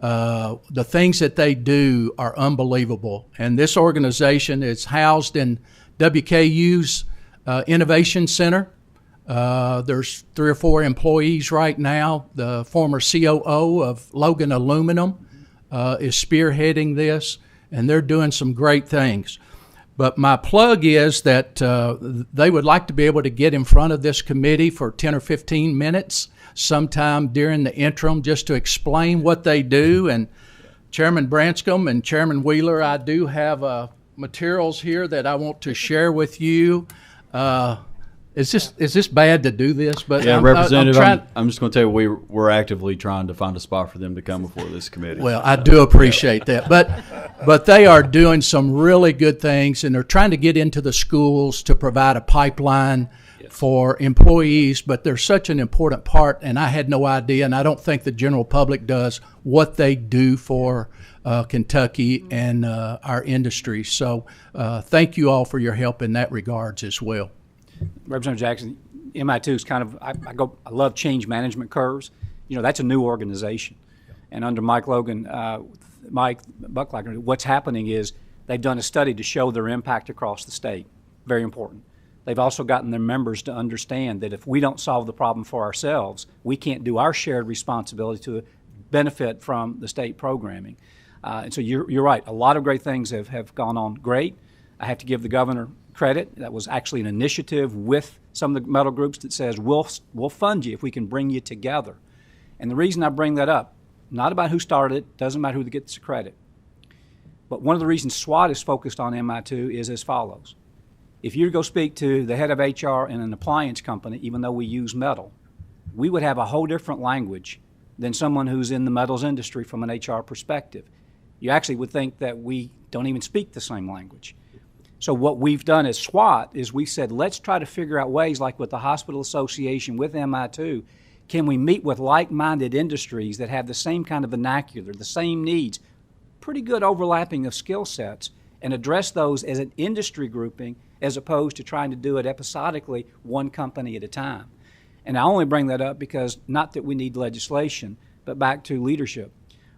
The things that they do are unbelievable. And this organization is housed in WKU's Innovation Center. There's 3 or 4 employees right now. The former COO of Logan Aluminum is spearheading this, and they're doing some great things. But my plug is that they would like to be able to get in front of this committee for 10 or 15 minutes sometime during the interim just to explain what they do. And Chairman Branscombe and Chairman Wheeler, I do have materials here that I want to share with you. Is this bad to do this? But yeah, Representative, I'm just going to tell you we're actively trying to find a spot for them to come before this committee. Well, I do appreciate that. But they are doing some really good things, and they're trying to get into the schools to provide a pipeline for employees, but they're such an important part, and I had no idea, and I don't think the general public does, what they do for Kentucky and our industry. So thank you all for your help in that regards as well. Representative Jackson, MI2 is kind of, I love change management curves. You know, that's a new organization. And under Mike Bucklager, what's happening is they've done a study to show their impact across the state. Very important. They've also gotten their members to understand that if we don't solve the problem for ourselves, we can't do our shared responsibility to benefit from the state programming. And so you're right. A lot of great things have gone on great. I have to give the governor credit. That was actually an initiative with some of the metal groups that says we'll fund you if we can bring you together. And the reason I bring that up, not about who started it, doesn't matter who gets the credit. But one of the reasons SWATT is focused on MI2 is as follows. If you go speak to the head of HR in an appliance company, even though we use metal, we would have a whole different language than someone who's in the metals industry from an HR perspective. You actually would think that we don't even speak the same language. So what we've done as SWATT is we said, let's try to figure out ways, like with the Hospital Association, with MI2, can we meet with like-minded industries that have the same kind of vernacular, the same needs, pretty good overlapping of skill sets, and address those as an industry grouping as opposed to trying to do it episodically, one company at a time. And I only bring that up because, not that we need legislation, but back to leadership.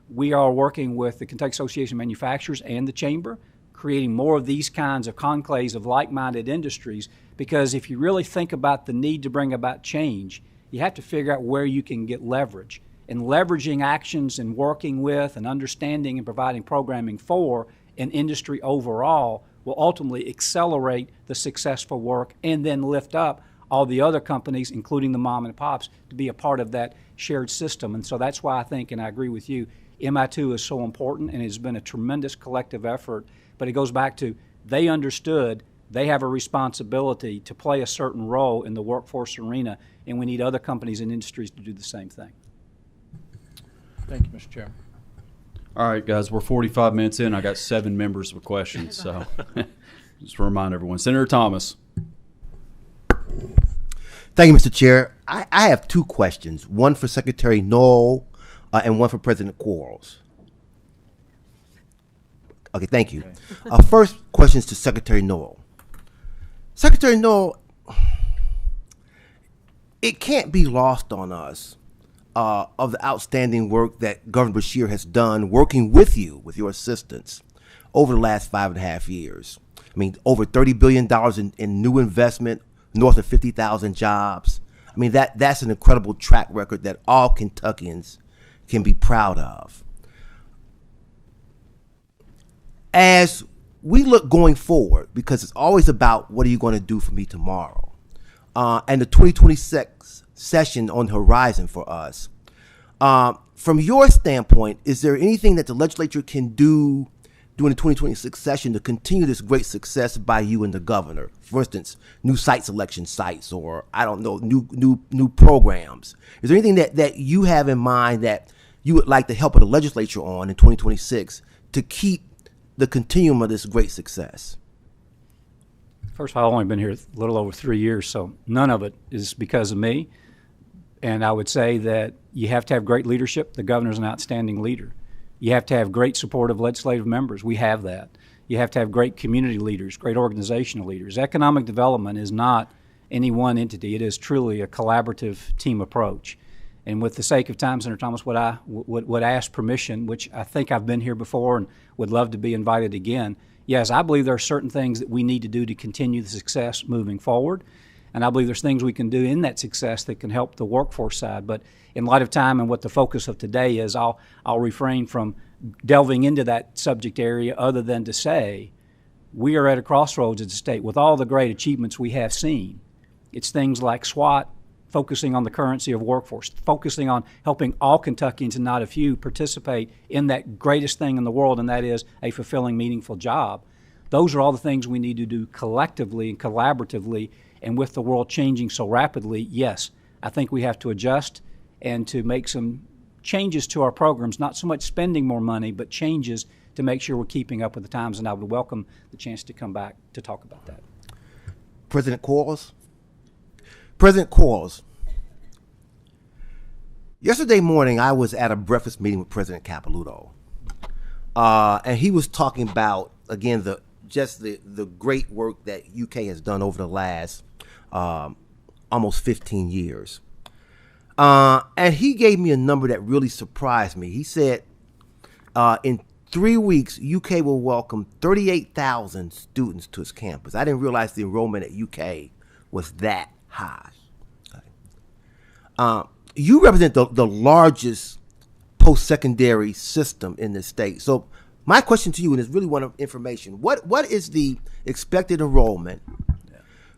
We are working with the Kentucky Association of Manufacturers and the Chamber, creating more of these kinds of conclaves of like-minded industries, because if you really think about the need to bring about change, you have to figure out where you can get leverage. And leveraging actions and working with and understanding and providing programming for an industry overall will ultimately accelerate the successful work and then lift up all the other companies, including the mom and pops, to be a part of that shared system. And so that's why I think, and I agree with you, MI2 is so important, and it's been a tremendous collective effort. But it goes back to they understood they have a responsibility to play a certain role in the workforce arena, and we need other companies and industries to do the same thing. Thank you, Mr. Chairman. All right, guys, we're 45 minutes in. I got 7 members with questions, so just to remind everyone. Senator Thomas. Thank you, Mr. Chair. I have 2 questions, one for Secretary Knoll and one for President Quarles. Okay, thank you. First question is to Secretary Knoll. Secretary Noel, it can't be lost on us of the outstanding work that Governor Beshear has done working with you, with your assistance, over the last 5.5 years. I mean, over $30 billion in new investment, north of 50,000 jobs. I mean, that's an incredible track record that all Kentuckians can be proud of. As we look going forward, because it's always about what are you going to do for me tomorrow, and the 2026 session on the horizon for us, from your standpoint, is there anything that the legislature can do during the 2026 session to continue this great success by you and the governor? For instance, new site selection sites, or I don't know, new programs. Is there anything that you have in mind that you would like the help of the legislature on in 2026 to keep the continuum of this great success? First of all, I've only been here a little over 3 years, so none of it is because of me. And I would say that you have to have great leadership. The governor's an outstanding leader. You have to have great supportive legislative members. We have that. You have to have great community leaders, great organizational leaders. Economic development is not any one entity. It is truly a collaborative team approach. And with the sake of time, Senator Thomas, would ask permission, which I think I've been here before and would love to be invited again. Yes, I believe there are certain things that we need to do to continue the success moving forward. And I believe there's things we can do in that success that can help the workforce side. But in light of time and what the focus of today is, I'll refrain from delving into that subject area other than to say we are at a crossroads as a state with all the great achievements we have seen. It's things like SWATT, focusing on the currency of workforce, focusing on helping all Kentuckians and not a few participate in that greatest thing in the world, and that is a fulfilling, meaningful job. Those are all the things we need to do collectively and collaboratively. And with the world changing so rapidly, yes, I think we have to adjust and to make some changes to our programs, not so much spending more money, but changes to make sure we're keeping up with the times. And I would welcome the chance to come back to talk about that. President Quarles? President Quarles, yesterday morning I was at a breakfast meeting with President Capilouto, and he was talking about, again, the great work that UK has done over the last almost 15 years. And he gave me a number that really surprised me. He said in 3 weeks, UK will welcome 38,000 students to its campus. I didn't realize the enrollment at UK was that high. You represent the largest post-secondary system in the state. So my question to you, and it's really one of information, what is the expected enrollment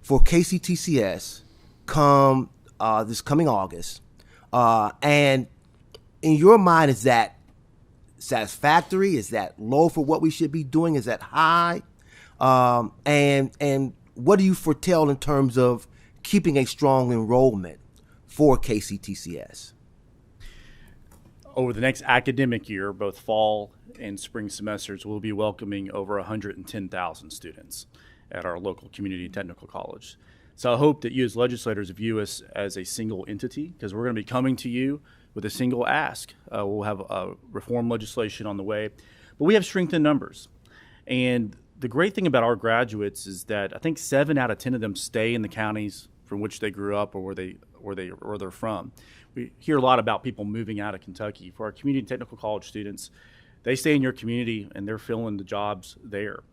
for KCTCS come this coming August? And in your mind, is that satisfactory? Is that low for what we should be doing? Is that high? And what do you foretell in terms of keeping a strong enrollment for KCTCS? Over the next academic year, both fall and spring semesters, we'll be welcoming over 110,000 students at our local community technical college. So I hope that you as legislators view us as a single entity, because we're going to be coming to you with a single ask. We'll have reform legislation on the way, but we have strength in numbers. And the great thing about our graduates is that I think 7 out of 10 of them stay in the counties from which they grew up or where they're from. We hear a lot about people moving out of Kentucky. For our community technical college students, they stay in your community and they're filling the jobs there.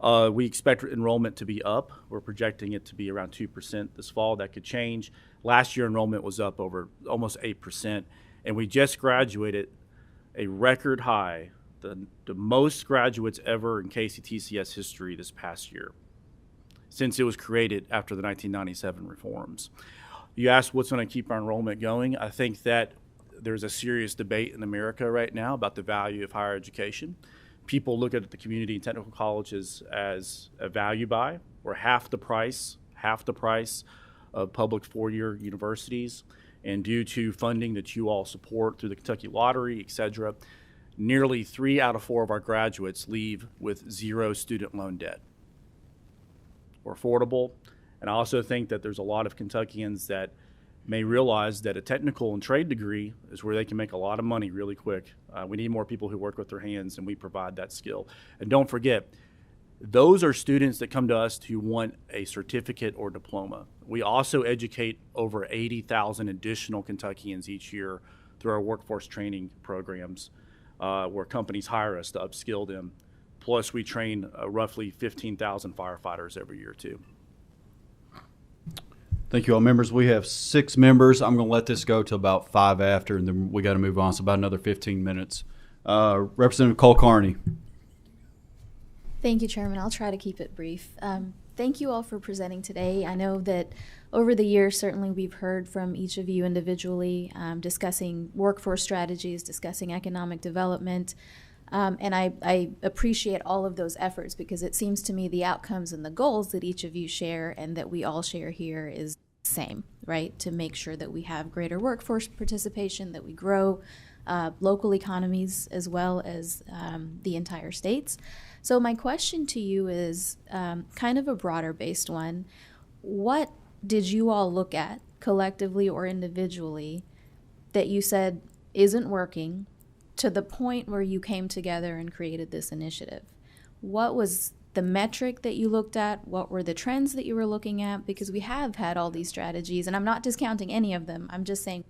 We expect enrollment to be up. We're projecting it to be around 2% this fall. That could change. Last year, enrollment was up over almost 8%, and we just graduated a record high, the most graduates ever in KCTCS history this past year, since it was created after the 1997 reforms. You asked what's going to keep our enrollment going. I think that there's a serious debate in America right now about the value of higher education. People look at the community and technical colleges as a value buy. We're half the price of public four-year universities. And due to funding that you all support through the Kentucky Lottery, et cetera, nearly 3 out of 4 of our graduates leave with 0 student loan debt. We're affordable. And I also think that there's a lot of Kentuckians that may realize that a technical and trade degree is where they can make a lot of money really quick. We need more people who work with their hands, and we provide that skill. And don't forget, Those are students that come to us who want a certificate or diploma. We also educate over 80,000 additional Kentuckians each year through our workforce training programs, where companies hire us to upskill them. Plus, we train roughly 15,000 firefighters every year, too. Thank you all, members. We have 6 members. I'm going to let this go till about 5 after, and then we got to move on. So about another 15 minutes. Representative Cole Carney. Thank you, Chairman. I'll try to keep it brief. Thank you all for presenting today. I know that over the years, certainly we've heard from each of you individually, discussing workforce strategies, discussing economic development, and I appreciate all of those efforts, because it seems to me the outcomes and the goals that each of you share and that we all share here is the same, right? To make sure that we have greater workforce participation, that we grow local economies as well as the entire states. So my question to you is kind of a broader based one. What did you all look at collectively or individually that you said isn't working to the point where you came together and created this initiative? What was the metric that you looked at? What were the trends that you were looking at? Because we have had all these strategies, and I'm not discounting any of them. I'm just saying,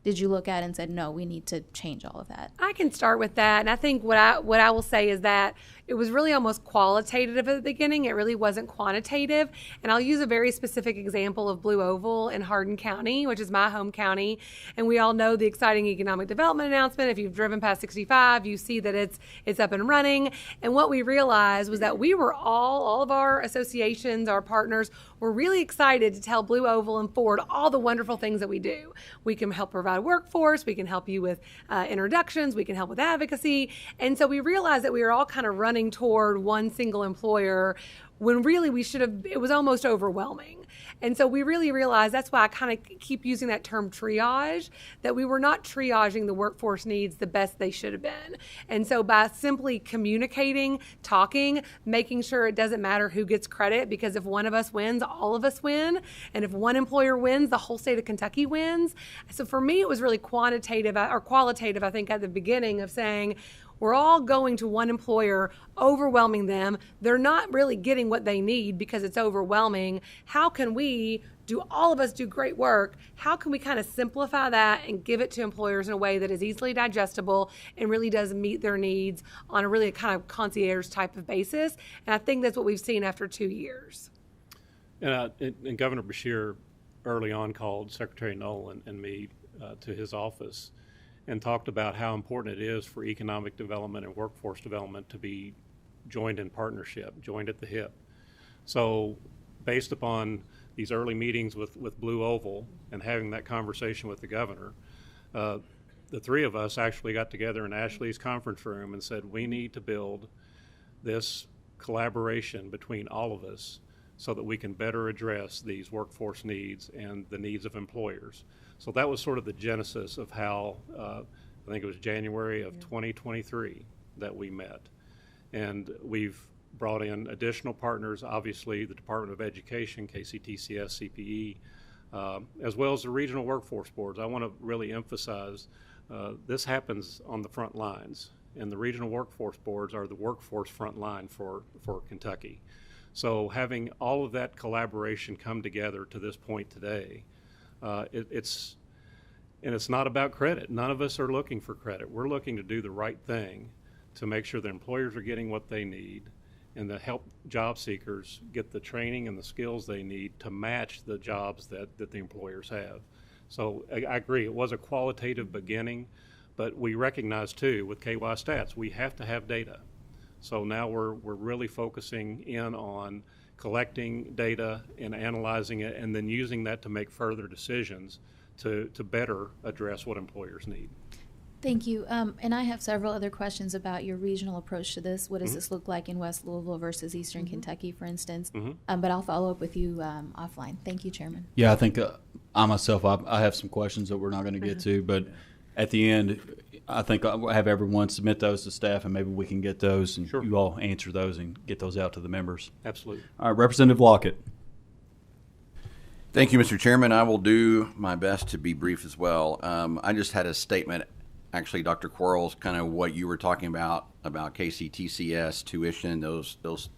did you look at and said, no, we need to change all of that? I can start with that. And I think what I will say is that it was really almost qualitative at the beginning. It really wasn't quantitative. And I'll use a very specific example of Blue Oval in Hardin County, which is my home county. And we all know the exciting economic development announcement. If you've driven past 65, you see that it's up and running. And what we realized was that we were all of our associations, our partners, were really excited to tell Blue Oval and Ford all the wonderful things that we do. We can help provide workforce. We can help you with introductions. We can help with advocacy. And so we realized that we were all kind of running toward one single employer when really it was almost overwhelming. And so we really realized, that's why I kind of keep using that term triage, that we were not triaging the workforce needs the best they should have been. And so by simply communicating, talking, making sure it doesn't matter who gets credit, because if one of us wins, all of us win. And if one employer wins, the whole state of Kentucky wins. So for me, it was really qualitative, I think, at the beginning of saying, we're all going to one employer, overwhelming them. They're not really getting what they need because it's overwhelming. How can all of us do great work? How can we kind of simplify that and give it to employers in a way that is easily digestible and really does meet their needs on a really kind of concierge type of basis? And I think that's what we've seen after 2 years. And Governor Beshear early on called Secretary Nolan and me to his office and talked about how important it is for economic development and workforce development to be joined in partnership, joined at the hip. So based upon these early meetings with Blue Oval and having that conversation with the governor, the 3 of us actually got together in Ashley's conference room and said, we need to build this collaboration between all of us so that we can better address these workforce needs and the needs of employers. So that was sort of the genesis of how, I think it was January of 2023 that we met. And we've brought in additional partners, obviously the Department of Education, KCTCS, CPE, as well as the regional workforce boards. I want to really emphasize this happens on the front lines, and the regional workforce boards are the workforce front line for Kentucky. So having all of that collaboration come together to this point today, it's not about credit. None of us are looking for credit. We're looking to do the right thing to make sure that employers are getting what they need and to help job seekers get the training and the skills they need to match the jobs that the employers have. So I agree, it was a qualitative beginning, but we recognize too with KY Stats, we have to have data. So now we're really focusing in on collecting data and analyzing it and then using that to make further decisions to better address what employers need. Thank you. And I have several other questions about your regional approach to this. What does this look like in West Louisville versus Eastern Kentucky, for instance? But I'll follow up with you offline. Thank you, Chairman. Yeah, I think I myself, I have some questions that we're not going to get to, but at the end, I think I'll have everyone submit those to staff, and maybe we can get those, and you all answer those and get those out to the members. Absolutely. All right, Representative Lockett. Thank you, Mr. Chairman. I will do my best to be brief as well. I just had a statement, actually, Dr. Quarles, kind of what you were talking about KCTCS, tuition, those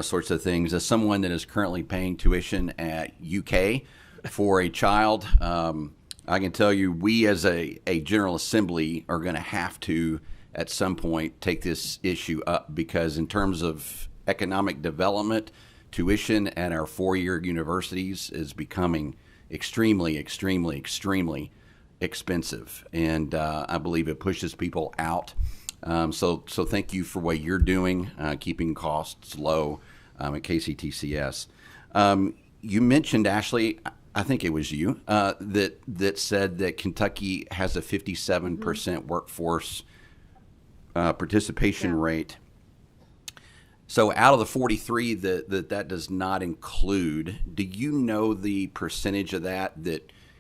sorts of things. As someone that is currently paying tuition at UK for a child, I can tell you we as a General Assembly are going to have to, at some point, take this issue up, because in terms of economic development, tuition at our four-year universities is becoming extremely, extremely, extremely expensive, and I believe it pushes people out. So thank you for what you're doing, keeping costs low at KCTCS. You mentioned, Ashley, I think it was you, that said that Kentucky has a 57% workforce participation rate. So out of the 43 that does not include, do you know the percentage of that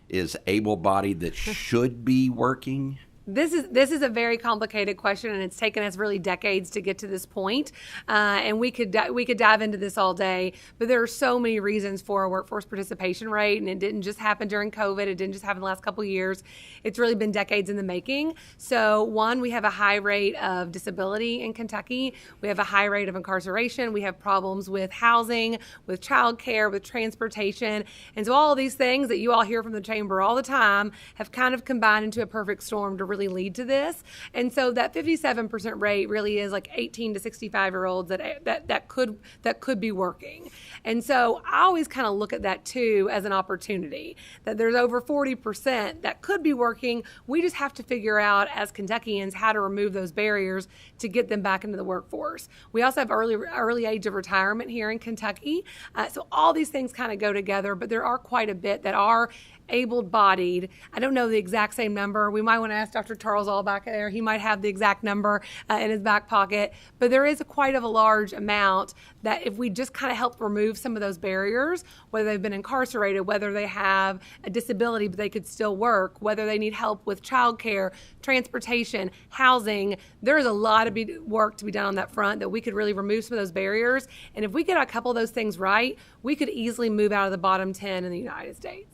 is able-bodied that should be working? This is a very complicated question, and it's taken us really decades to get to this point. And we could dive into this all day, but there are so many reasons for a workforce participation rate, and it didn't just happen during COVID. It didn't just happen the last couple of years. It's really been decades in the making. So one, we have a high rate of disability in Kentucky. We have a high rate of incarceration. We have problems with housing, with childcare, with transportation. And so all of these things that you all hear from the chamber all the time have kind of combined into a perfect storm to really lead to this. And so that 57% rate really is like 18 to 65-year-olds that could be working. And so I always kind of look at that too as an opportunity, that there's over 40% that could be working. We just have to figure out as Kentuckians how to remove those barriers to get them back into the workforce. We also have early age of retirement here in Kentucky. So all these things kind of go together, but there are quite a bit that are able-bodied. I don't know the exact same number. We might want to ask Dr. Charles all back there. He might have the exact number in his back pocket. But there is quite of a large amount that if we just kind of help remove some of those barriers, whether they've been incarcerated, whether they have a disability but they could still work, whether they need help with childcare, transportation, housing, there is a lot of work to be done on that front that we could really remove some of those barriers. And if we get a couple of those things right, we could easily move out of the bottom 10 in the United States.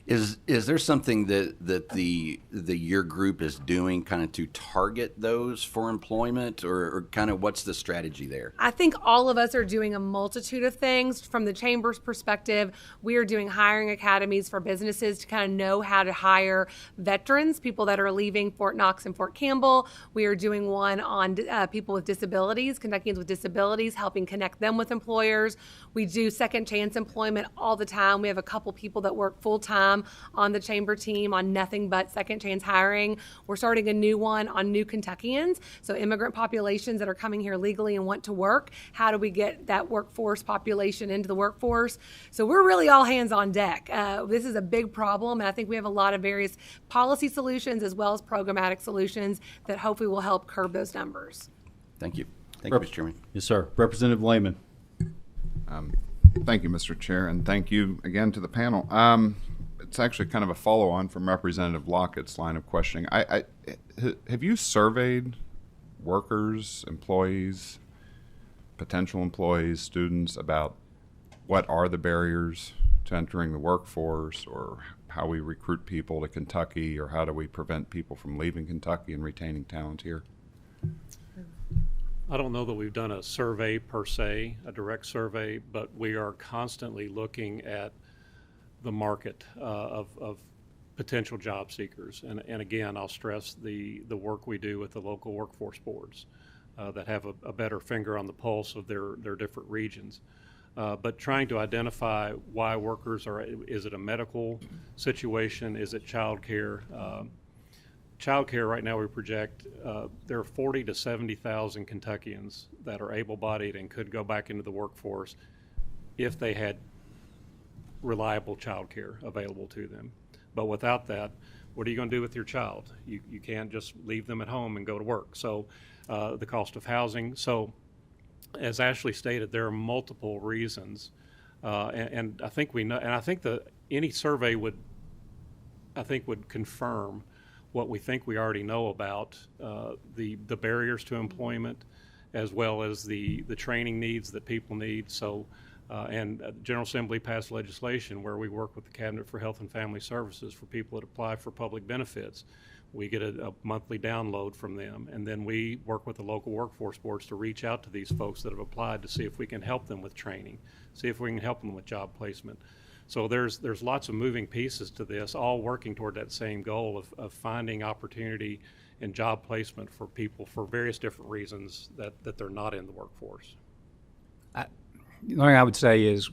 Is there something that your group is doing kind of to target those for employment, or kind of what's the strategy there? I think all of us are doing a multitude of things. From the chamber's perspective, we are doing hiring academies for businesses to kind of know how to hire veterans, people that are leaving Fort Knox and Fort Campbell. We are doing one on people with disabilities, Kentuckians with disabilities, helping connect them with employers. We do second chance employment all the time. We have a couple people that work full-time on the chamber team on nothing but second chance hiring. We're starting a new one on new Kentuckians, so immigrant populations that are coming here legally and want to work. How do we get that workforce population into the workforce? So we're really all hands on deck. This is a big problem, and I think we have a lot of various policy solutions as well as programmatic solutions that hopefully will help curb those numbers. Thank you. Thank you, Mr. Chairman. Yes, sir. Representative Lehman. Thank you, Mr. Chair, and thank you again to the panel. It's actually kind of a follow-on from Representative Lockett's line of questioning. Have you surveyed workers, employees, potential employees, students about what are the barriers to entering the workforce, or how we recruit people to Kentucky, or how do we prevent people from leaving Kentucky and retaining talent here? I don't know that we've done a survey per se, a direct survey, but we are constantly looking at the market of potential job seekers. And again, I'll stress the work we do with the local workforce boards that have a better finger on the pulse of their different regions. But trying to identify why workers is it a medical situation? Is it childcare? Childcare right now, we project there are 40 to 70,000 Kentuckians that are able-bodied and could go back into the workforce if they had reliable childcare available to them. But without that, what are you going to do with your child? You can't just leave them at home and go to work. So the cost of housing. So as Ashley stated, there are multiple reasons, and I think we know. And I think any survey would confirm what we think we already know about the barriers to employment, as well as the training needs that people need. So, and the General Assembly passed legislation where we work with the Cabinet for Health and Family Services for people that apply for public benefits. We get a monthly download from them, and then we work with the local workforce boards to reach out to these folks that have applied to see if we can help them with training, see if we can help them with job placement. So there's lots of moving pieces to this, all working toward that same goal of finding opportunity and job placement for people for various different reasons that they're not in the workforce. The only thing I would say is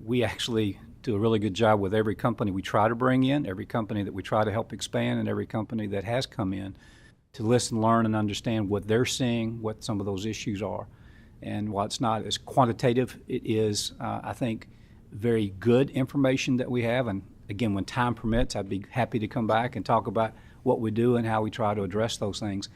we actually do a really good job with every company we try to bring in, every company that we try to help expand, and every company that has come in to listen, learn, and understand what they're seeing, what some of those issues are. And while it's not as quantitative, it is, I think, very good information that we have. And again, when time permits, I'd be happy to come back and talk about what we do and how we try to address those things.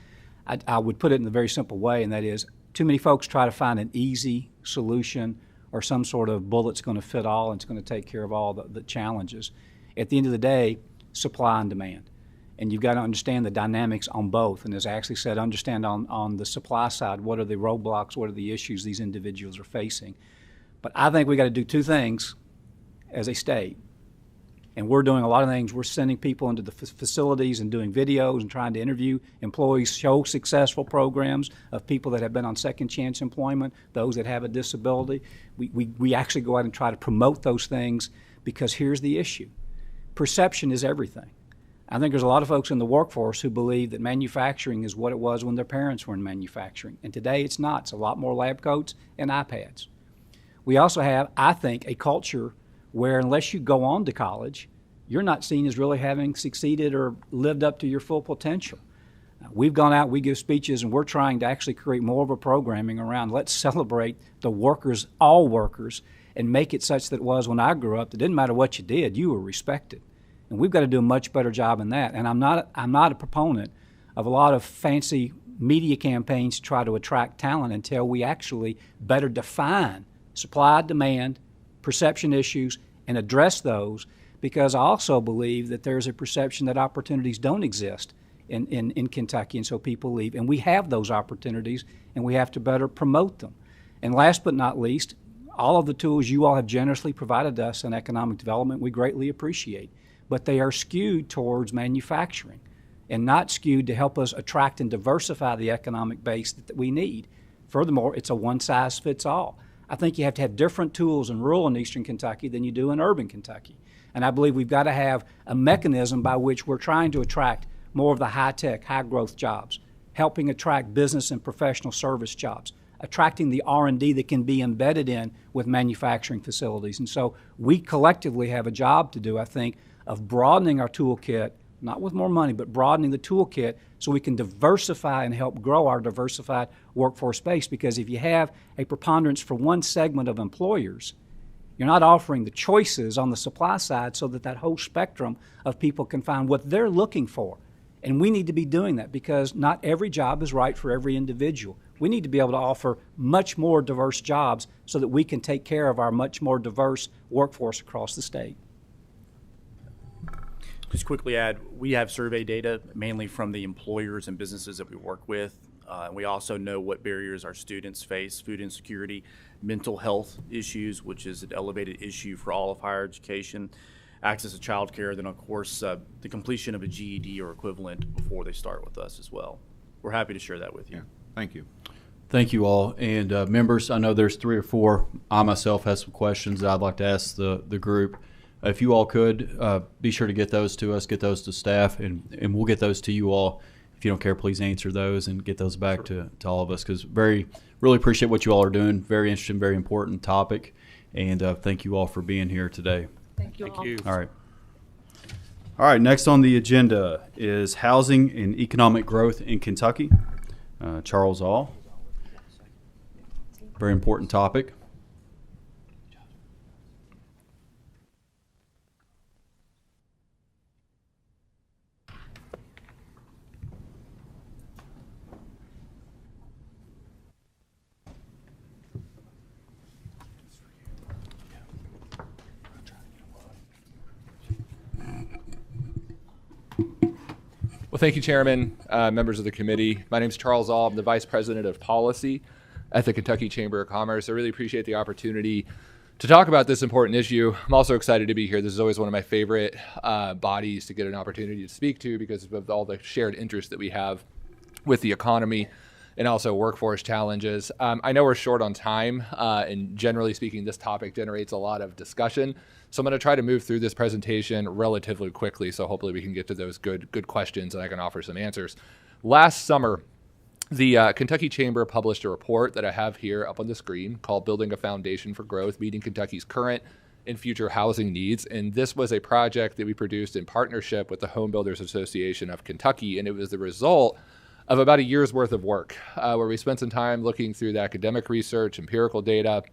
I would put it in a very simple way, and that is, too many folks try to find an easy solution or some sort of bullet's going to fit all and it's going to take care of all the challenges. At the end of the day, supply and demand. And you've got to understand the dynamics on both. And as I actually said, understand on the supply side, what are the roadblocks, what are the issues these individuals are facing. But I think we got to do two things as a state. And we're doing a lot of things. We're sending people into the facilities and doing videos and trying to interview employees, show successful programs of people that have been on second chance employment, those that have a disability. We actually go out and try to promote those things, because here's the issue. Perception is everything. I think there's a lot of folks in the workforce who believe that manufacturing is what it was when their parents were in manufacturing. And today it's not. It's a lot more lab coats and iPads. We also have, I think, a culture where unless you go on to college, you're not seen as really having succeeded or lived up to your full potential. We've gone out, we give speeches, and we're trying to actually create more of a programming around let's celebrate the workers, all workers, and make it such that it was when I grew up, it didn't matter what you did, you were respected. And we've got to do a much better job in that. And I'm not a proponent of a lot of fancy media campaigns to try to attract talent until we actually better define supply, demand, perception issues, and address those, because I also believe that there's a perception that opportunities don't exist in Kentucky, and so people leave. And we have those opportunities, and we have to better promote them. And last but not least, all of the tools you all have generously provided us in economic development, we greatly appreciate. But they are skewed towards manufacturing and not skewed to help us attract and diversify the economic base that we need. Furthermore, it's a one-size-fits-all. I think you have to have different tools in rural and eastern Kentucky than you do in urban Kentucky. And I believe we've got to have a mechanism by which we're trying to attract more of the high-tech, high-growth jobs, helping attract business and professional service jobs, attracting the R&D that can be embedded in with manufacturing facilities. And so we collectively have a job to do, I think, of broadening our toolkit, not with more money, but broadening the toolkit so we can diversify and help grow our diversified workforce base. Because if you have a preponderance for one segment of employers, you're not offering the choices on the supply side so that whole spectrum of people can find what they're looking for. And we need to be doing that, because not every job is right for every individual. We need to be able to offer much more diverse jobs so that we can take care of our much more diverse workforce across the state. Just quickly add, we have survey data mainly from the employers and businesses that we work with. And we also know what barriers our students face: food insecurity, mental health issues, which is an elevated issue for all of higher education, access to child care, then of course the completion of a GED or equivalent before they start with us as well. We're happy to share that with you. Yeah, thank you. Thank you all. And members, I know there's 3 or 4. I myself have some questions that I'd like to ask the group. If you all could, be sure to get those to us, get those to staff, and we'll get those to you all. If you don't care, please answer those and get those back to all of us, because really appreciate what you all are doing. Very interesting, very important topic. And thank you all for being here today. Thank you all. All right. All right, next on the agenda is housing and economic growth in Kentucky. Charles All. Very important topic. Well, thank you, Chairman, members of the committee. My name is Charles All. I'm the Vice President of Policy at the Kentucky Chamber of Commerce. I really appreciate the opportunity to talk about this important issue. I'm also excited to be here. This is always one of my favorite bodies to get an opportunity to speak to because of all the shared interest that we have with the economy and also workforce challenges. I know we're short on time, and generally speaking, this topic generates a lot of discussion. So I'm going to try to move through this presentation relatively quickly, so hopefully we can get to those good questions and I can offer some answers. Last summer, the Kentucky Chamber published a report that I have here up on the screen called Building a Foundation for Growth, Meeting Kentucky's Current and Future Housing Needs. And this was a project that we produced in partnership with the Home Builders Association of Kentucky, and it was the result of about a year's worth of work, where we spent some time looking through the academic research, empirical data,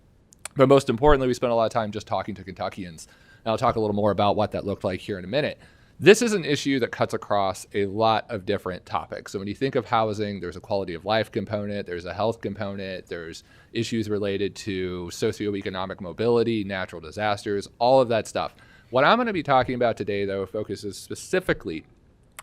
but most importantly, we spent a lot of time just talking to Kentuckians. And I'll talk a little more about what that looked like here in a minute. This is an issue that cuts across a lot of different topics. So when you think of housing, there's a quality of life component, there's a health component, there's issues related to socioeconomic mobility, natural disasters, all of that stuff. What I'm going to be talking about today, though, focuses specifically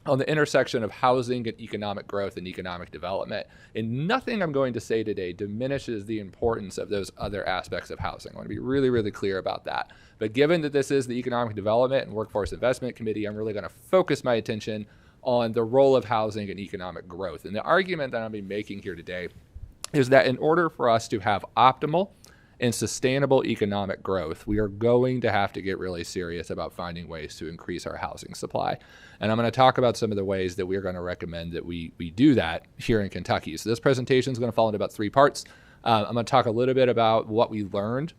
on the intersection of housing and economic growth and economic development. And nothing I'm going to say today diminishes the importance of those other aspects of housing. I want to be really, really clear about that. But given that this is the Economic Development and Workforce Investment Committee, I'm really going to focus my attention on the role of housing and economic growth. And the argument that I'll be making here today is that in order for us to have optimal and sustainable economic growth, we are going to have to get really serious about finding ways to increase our housing supply. And I'm going to talk about some of the ways that we're going to recommend that we do that here in Kentucky. So this presentation is going to fall into about 3 parts. I'm going to talk a little bit about what we learned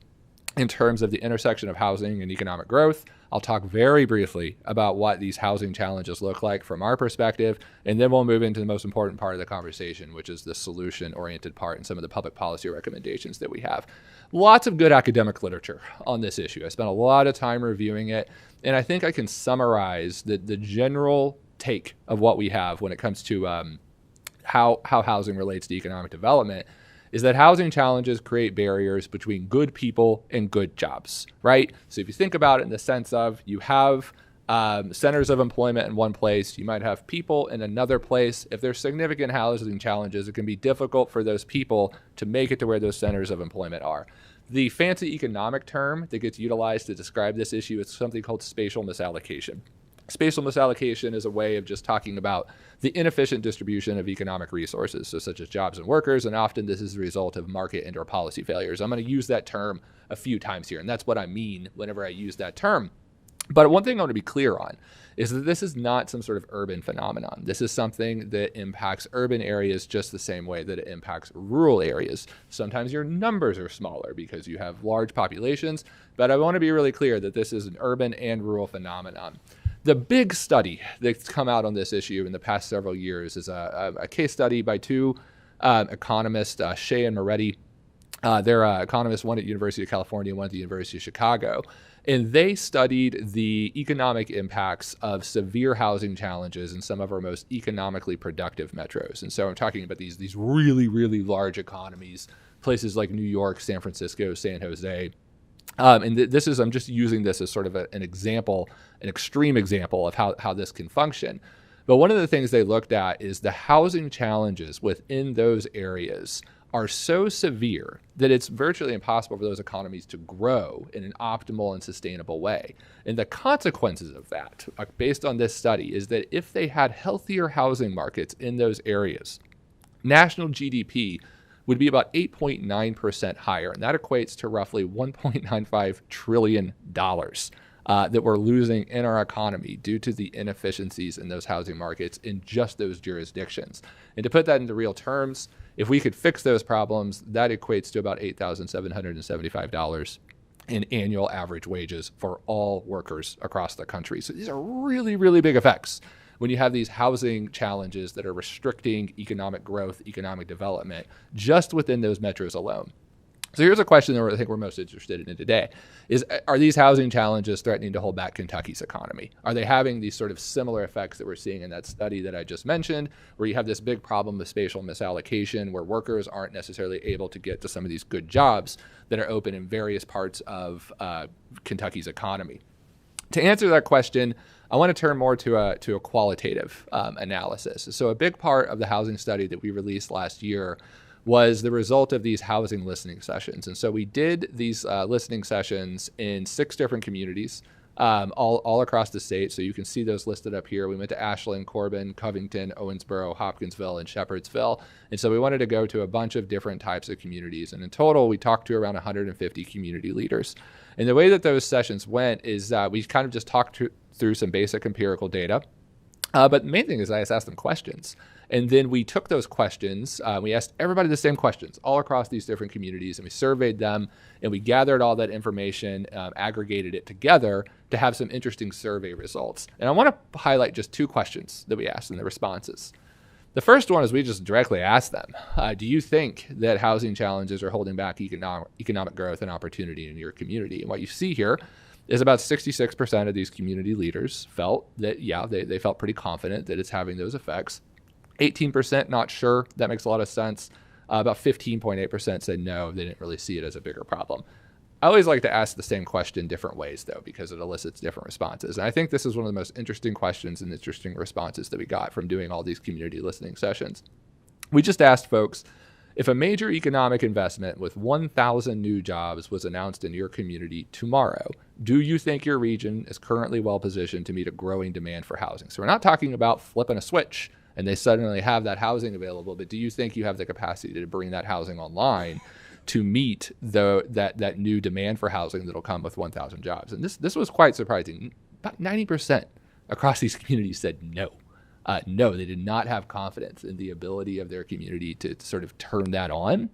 in terms of the intersection of housing and economic growth. I'll talk very briefly about what these housing challenges look like from our perspective, and then we'll move into the most important part of the conversation, which is the solution-oriented part and some of the public policy recommendations that we have. Lots of good academic literature on this issue. I spent a lot of time reviewing it, and I think I can summarize the general take of what we have when it comes to how housing relates to economic development is that housing challenges create barriers between good people and good jobs, right? So if you think about it in the sense of you have centers of employment in one place, you might have people in another place. If there's significant housing challenges, it can be difficult for those people to make it to where those centers of employment are. The fancy economic term that gets utilized to describe this issue is something called spatial misallocation. Spatial misallocation is a way of just talking about the inefficient distribution of economic resources, so such as jobs and workers, and often this is the result of market and or policy failures. I'm going to use that term a few times here, and that's what I mean whenever I use that term. But one thing I want to be clear on is that this is not some sort of urban phenomenon. This is something that impacts urban areas just the same way that it impacts rural areas. Sometimes your numbers are smaller because you have large populations, but I want to be really clear that this is an urban and rural phenomenon. The big study that's come out on this issue in the past several years is a case study by 2 economists, Shea and Moretti. They're economists, one at the University of California, one at the University of Chicago. And they studied the economic impacts of severe housing challenges in some of our most economically productive metros. And so I'm talking about these really, really large economies, places like New York, San Francisco, San Jose. And this is, I'm just using this as sort of an example, an extreme example of how this can function. But one of the things they looked at is the housing challenges within those areas are so severe that it's virtually impossible for those economies to grow in an optimal and sustainable way. And the consequences of that, based on this study, is that if they had healthier housing markets in those areas, national GDP would be about 8.9% higher. And that equates to roughly $1.95 trillion that we're losing in our economy due to the inefficiencies in those housing markets in just those jurisdictions. And to put that into real terms, if we could fix those problems, that equates to about $8,775 in annual average wages for all workers across the country. So these are really, really big effects when you have these housing challenges that are restricting economic growth, economic development, just within those metros alone. So here's a question that I think we're most interested in today is, are these housing challenges threatening to hold back Kentucky's economy? Are they having these sort of similar effects that we're seeing in that study that I just mentioned, where you have this big problem with spatial misallocation, where workers aren't necessarily able to get to some of these good jobs that are open in various parts of Kentucky's economy? To answer that question, I want to turn more to a qualitative analysis. So a big part of the housing study that we released last year was the result of these housing listening sessions. And so we did these listening sessions in 6 different communities, all across the state. So you can see those listed up here. We went to Ashland, Corbin, Covington, Owensboro, Hopkinsville, and Shepherdsville. And so we wanted to go to a bunch of different types of communities. And in total, we talked to around 150 community leaders. And the way that those sessions went is we kind of just talked through some basic empirical data. But the main thing is I just asked them questions. And then we took those questions, we asked everybody the same questions all across these different communities, and we surveyed them, and we gathered all that information, aggregated it together to have some interesting survey results. And I want to highlight just 2 questions that we asked in the responses. The first one is we just directly asked them, do you think that housing challenges are holding back economic growth and opportunity in your community? And what you see here is about 66% of these community leaders felt that, yeah, they felt pretty confident that it's having those effects. 18% not sure. That makes a lot of sense. About 15.8% said no, they didn't really see it as a bigger problem. I always like to ask the same question different ways, though, because it elicits different responses. And I think this is one of the most interesting questions and interesting responses that we got from doing all these community listening sessions. We just asked folks, if a major economic investment with 1,000 new jobs was announced in your community tomorrow, do you think your region is currently well positioned to meet a growing demand for housing? So we're not talking about flipping a switch and they suddenly have that housing available, but do you think you have the capacity to bring that housing online to meet that new demand for housing that'll come with 1,000 jobs? And this was quite surprising. About 90% across these communities said no. No, they did not have confidence in the ability of their community to sort of turn that on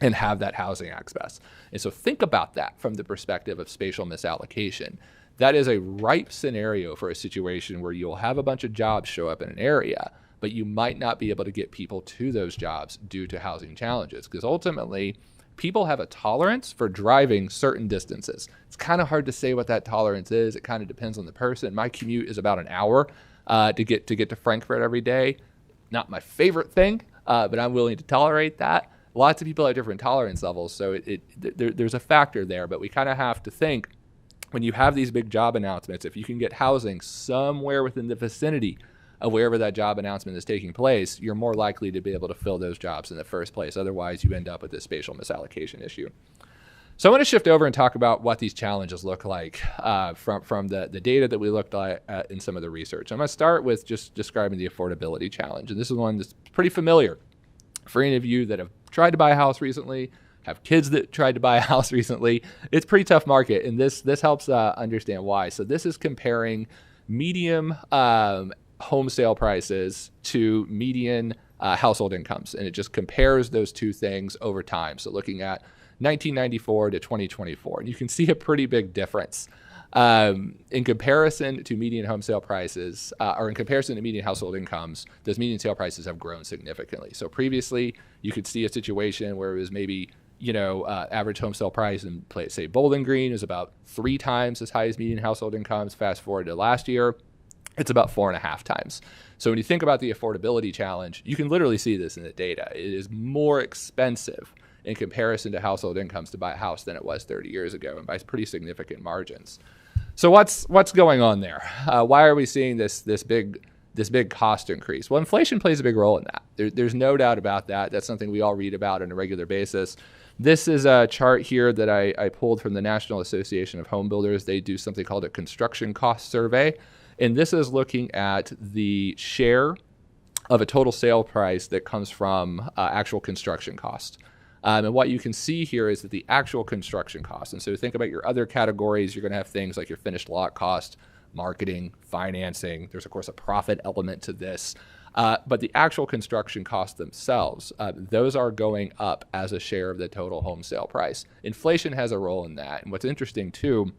and have that housing access. And so think about that from the perspective of spatial misallocation. That is a ripe scenario for a situation where you'll have a bunch of jobs show up in an area, but you might not be able to get people to those jobs due to housing challenges, because ultimately people have a tolerance for driving certain distances. It's kind of hard to say what that tolerance is. It kind of depends on the person. My commute is about an hour to get to Frankfurt every day. Not my favorite thing, but I'm willing to tolerate that. Lots of people have different tolerance levels, so there's a factor there, but we kind of have to think when you have these big job announcements, if you can get housing somewhere within the vicinity of wherever that job announcement is taking place, you're more likely to be able to fill those jobs in the first place. Otherwise, you end up with this spatial misallocation issue. So I want to shift over and talk about what these challenges look like from the data that we looked at in some of the research. I'm going to start with just describing the affordability challenge. And this is one that's pretty familiar for any of you that have tried to buy a house recently, have kids that tried to buy a house recently. It's a pretty tough market, and this helps understand why. So this is comparing median home sale prices to median household incomes, and it just compares those two things over time. So looking at 1994 to 2024, and you can see a pretty big difference in comparison to median home sale prices, or in comparison to median household incomes. Those median sale prices have grown significantly. So previously, you could see a situation where it was maybe average home sale price in, say, Bowling Green is about 3 times as high as median household incomes. Fast forward to last year, it's about 4.5 times. So when you think about the affordability challenge, you can literally see this in the data. It is more expensive in comparison to household incomes to buy a house than it was 30 years ago, and by pretty significant margins. So what's going on there? Why are we seeing this big cost increase? Well, inflation plays a big role in that. There's no doubt about that. That's something we all read about on a regular basis. This is a chart here that I pulled from the National Association of Home Builders. They do something called a construction cost survey. And this is looking at the share of a total sale price that comes from actual construction cost. And what you can see here is that the actual construction cost. And so think about your other categories. You're going to have things like your finished lot cost, marketing, financing. There's, of course, a profit element to this. But the actual construction costs themselves, those are going up as a share of the total home sale price. Inflation has a role in that. And what's interesting, too,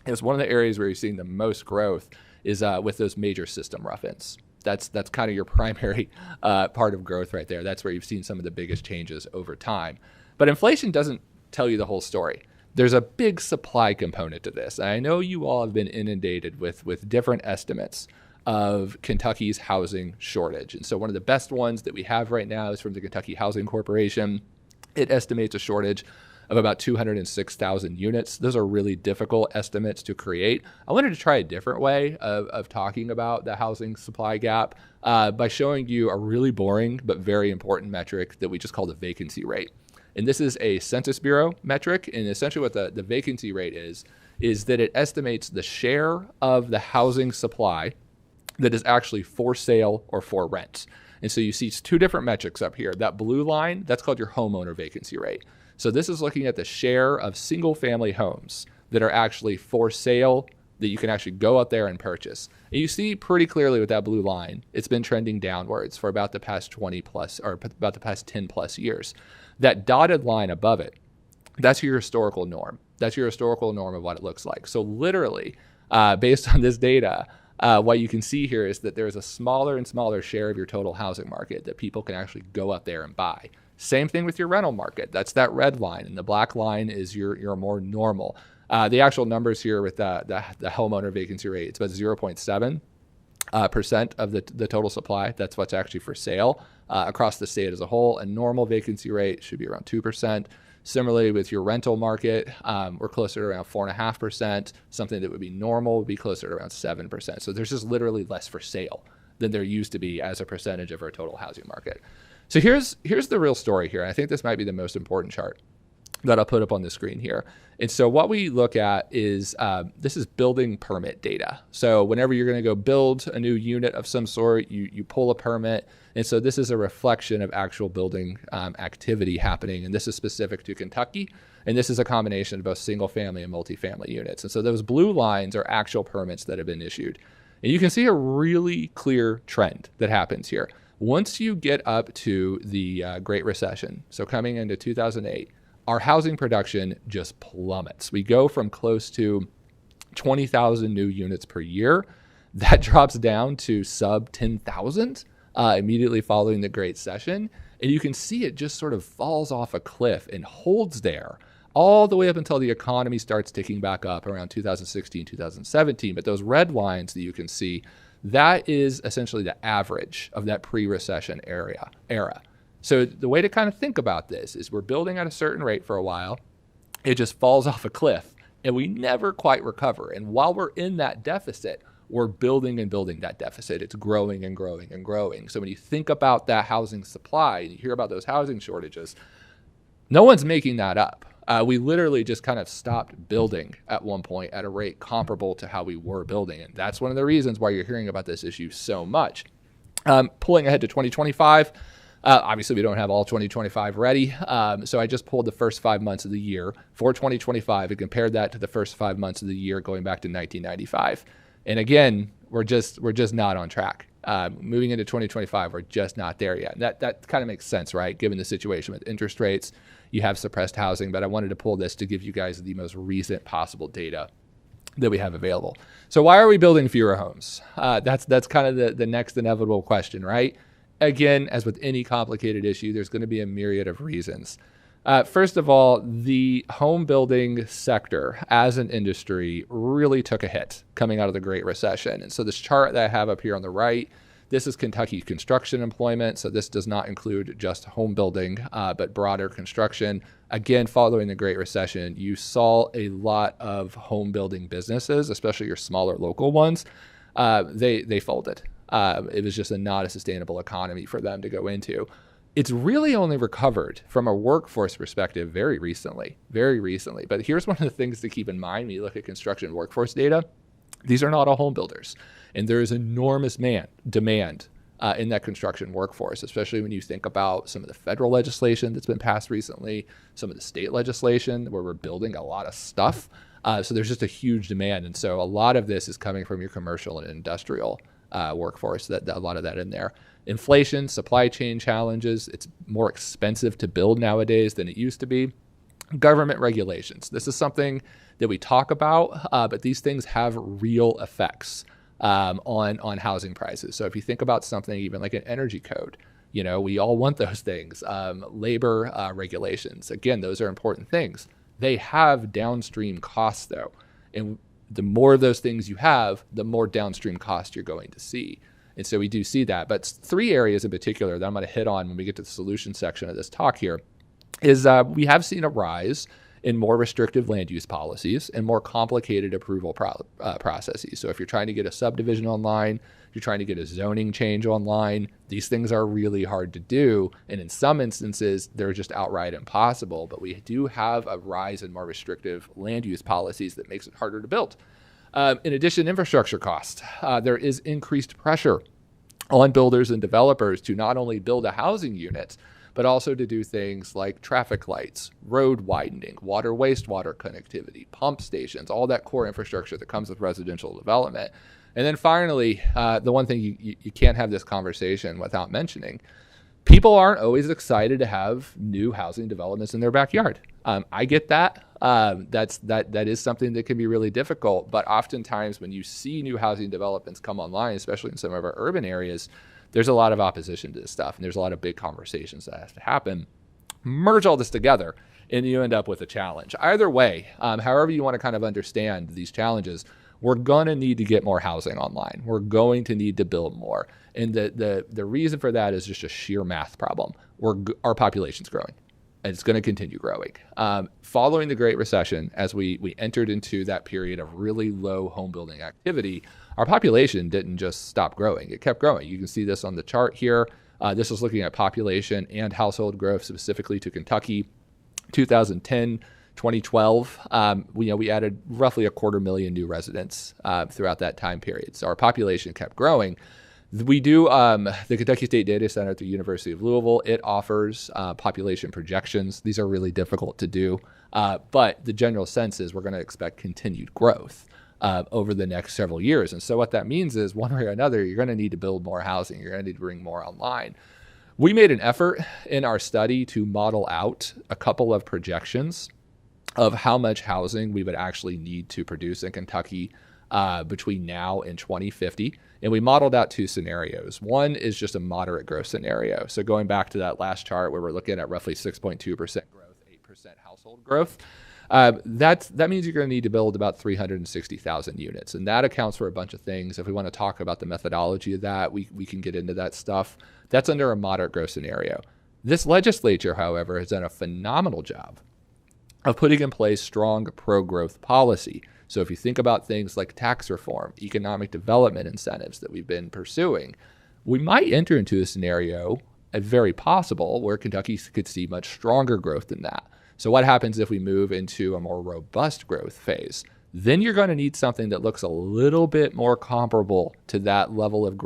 is one of the areas where you're seeing the most growth is with those major system rough-ins. That's kind of your primary part of growth right there. That's where you've seen some of the biggest changes over time. But inflation doesn't tell you the whole story. There's a big supply component to this. I know you all have been inundated with different estimates of Kentucky's housing shortage. And so one of the best ones that we have right now is from the Kentucky Housing Corporation. It estimates a shortage of about 206,000 units. Those are really difficult estimates to create. I wanted to try a different way of talking about the housing supply gap by showing you a really boring but very important metric that we just call the vacancy rate. And this is a Census Bureau metric, and essentially what the vacancy rate is that it estimates the share of the housing supply that is actually for sale or for rent. And so you see two different metrics up here. That blue line, that's called your homeowner vacancy rate. So this is looking at the share of single family homes that are actually for sale that you can actually go out there and purchase. And you see pretty clearly with that blue line, it's been trending downwards for about the past 20 plus, or about the past 10 plus years. That dotted line above it, that's your historical norm. That's your historical norm of what it looks like. So literally, based on this data, what you can see here is that there's a smaller and smaller share of your total housing market that people can actually go out there and buy. Same thing with your rental market. That's that red line, and the black line is your more normal. The actual numbers here with the homeowner vacancy rate, it's about 0.7% of the total supply. That's what's actually for sale across the state as a whole. A normal vacancy rate should be around 2%. Similarly, with your rental market, we're closer to around 4.5%. Something that would be normal would be closer to around 7%. So there's just literally less for sale than there used to be as a percentage of our total housing market. So here's the real story here. I think this might be the most important chart that I'll put up on the screen here. And so what we look at is this is building permit data. So whenever you're going to go build a new unit of some sort, you pull a permit. And so this is a reflection of actual building activity happening. And this is specific to Kentucky. And this is a combination of both single family and multifamily units. And so those blue lines are actual permits that have been issued. And you can see a really clear trend that happens here. Once you get up to the Great Recession, so coming into 2008, our housing production just plummets. We go from close to 20,000 new units per year. That drops down to sub 10,000 immediately following the Great Recession. And you can see it just sort of falls off a cliff and holds there all the way up until the economy starts ticking back up around 2016, 2017. But those red lines that you can see, that is essentially the average of that pre-recession era. So the way to kind of think about this is we're building at a certain rate for a while. It just falls off a cliff and we never quite recover. And while we're in that deficit, we're building and building that deficit. It's growing and growing and growing. So when you think about that housing supply and you hear about those housing shortages, no one's making that up. We literally just kind of stopped building at one point at a rate comparable to how we were building. And that's one of the reasons why you're hearing about this issue so much. Pulling ahead to 2025, obviously, we don't have all 2025 ready. So I just pulled the first 5 months of the year for 2025 and compared that to the first 5 months of the year going back to 1995. And again, we're just not on track. Moving into 2025, we're just not there yet. And that kind of makes sense, right? Given the situation with interest rates, you have suppressed housing. But I wanted to pull this to give you guys the most recent possible data that we have available. So why are we building fewer homes? That's kind of the next inevitable question, right? Again, as with any complicated issue, there's going to be a myriad of reasons. First of all, the home building sector as an industry really took a hit coming out of the Great Recession. And so this chart that I have up here on the right, this is Kentucky construction employment. So this does not include just home building, but broader construction. Again, following the Great Recession, you saw a lot of home building businesses, especially your smaller local ones, they folded. It was just not a sustainable economy for them to go into. It's really only recovered from a workforce perspective very recently. But here's one of the things to keep in mind when you look at construction workforce data. These are not all home builders. And there is enormous demand in that construction workforce, especially when you think about some of the federal legislation that's been passed recently, some of the state legislation where we're building a lot of stuff. So there's just a huge demand. And so a lot of this is coming from your commercial and industrial workforce, that a lot of that in there. Inflation, supply chain challenges, it's more expensive to build nowadays than it used to be. Government regulations. This is something that we talk about, but these things have real effects on housing prices. So if you think about something even like an energy code, we all want those things. Labor regulations, again, those are important things. They have downstream costs though. And the more of those things you have, the more downstream cost you're going to see. And so we do see that. But three areas in particular that I'm going to hit on when we get to the solution section of this talk here is we have seen a rise in more restrictive land use policies and more complicated approval processes. So if you're trying to get a subdivision online, you're trying to get a zoning change online, these things are really hard to do. And in some instances, they're just outright impossible. But we do have a rise in more restrictive land use policies that makes it harder to build. In addition, infrastructure costs. There is increased pressure on builders and developers to not only build a housing unit, but also to do things like traffic lights, road widening, water wastewater connectivity, pump stations, all that core infrastructure that comes with residential development. And then finally, the one thing you can't have this conversation without mentioning, people aren't always excited to have new housing developments in their backyard. I get that. That is something that can be really difficult, but oftentimes when you see new housing developments come online, especially in some of our urban areas, there's a lot of opposition to this stuff, and there's a lot of big conversations that have to happen. Merge all this together, and you end up with a challenge. Either way, however you want to kind of understand these challenges, we're going to need to get more housing online. We're going to need to build more. And the reason for that is just a sheer math problem. Our population's growing, and it's going to continue growing. Following the Great Recession, as we entered into that period of really low home building activity, our population didn't just stop growing. It kept growing. You can see this on the chart here. This is looking at population and household growth specifically to Kentucky. 2010, 2012, we added roughly 250,000 new residents throughout that time period. So our population kept growing. We do the Kentucky State Data Center at the University of Louisville. It offers population projections. These are really difficult to do, but the general sense is we're going to expect continued growth over the next several years. And so what that means is one way or another, you're going to need to build more housing. You're going to need to bring more online. We made an effort in our study to model out a couple of projections of how much housing we would actually need to produce in Kentucky between now and 2050. And we modeled out two scenarios. One is just a moderate growth scenario. So going back to that last chart where we're looking at roughly 6.2% growth, 8% household growth, that means you're going to need to build about 360,000 units. And that accounts for a bunch of things. If we want to talk about the methodology of that, we can get into that stuff. That's under a moderate growth scenario. This legislature, however, has done a phenomenal job of putting in place strong pro-growth policy. So if you think about things like tax reform, economic development incentives that we've been pursuing, we might enter into a scenario, very possible, where Kentucky could see much stronger growth than that. So what happens if we move into a more robust growth phase? Then you're going to need something that looks a little bit more comparable to that level of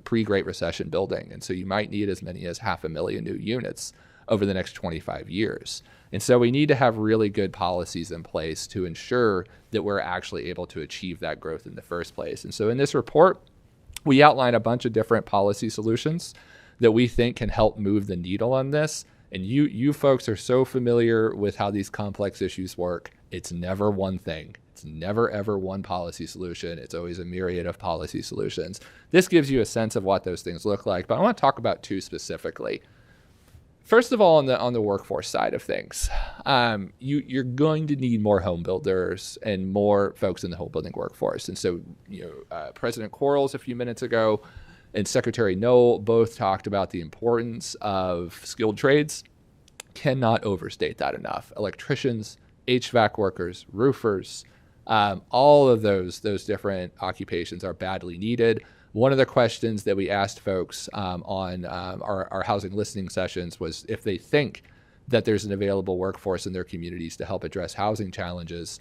pre-Great Recession building. And so you might need as many as 500,000 new units over the next 25 years. And so we need to have really good policies in place to ensure that we're actually able to achieve that growth in the first place. And so in this report, we outline a bunch of different policy solutions that we think can help move the needle on this. And you folks are so familiar with how these complex issues work. It's never one thing. It's never, ever one policy solution. It's always a myriad of policy solutions. This gives you a sense of what those things look like, but I want to talk about two specifically. First of all, on the workforce side of things, you're going to need more home builders and more folks in the home building workforce. And so, President Quarles a few minutes ago and Secretary Knoll both talked about the importance of skilled trades. Cannot overstate that enough. Electricians, HVAC workers, roofers, all of those different occupations are badly needed. One of the questions that we asked folks on our housing listening sessions was if they think that there's an available workforce in their communities to help address housing challenges.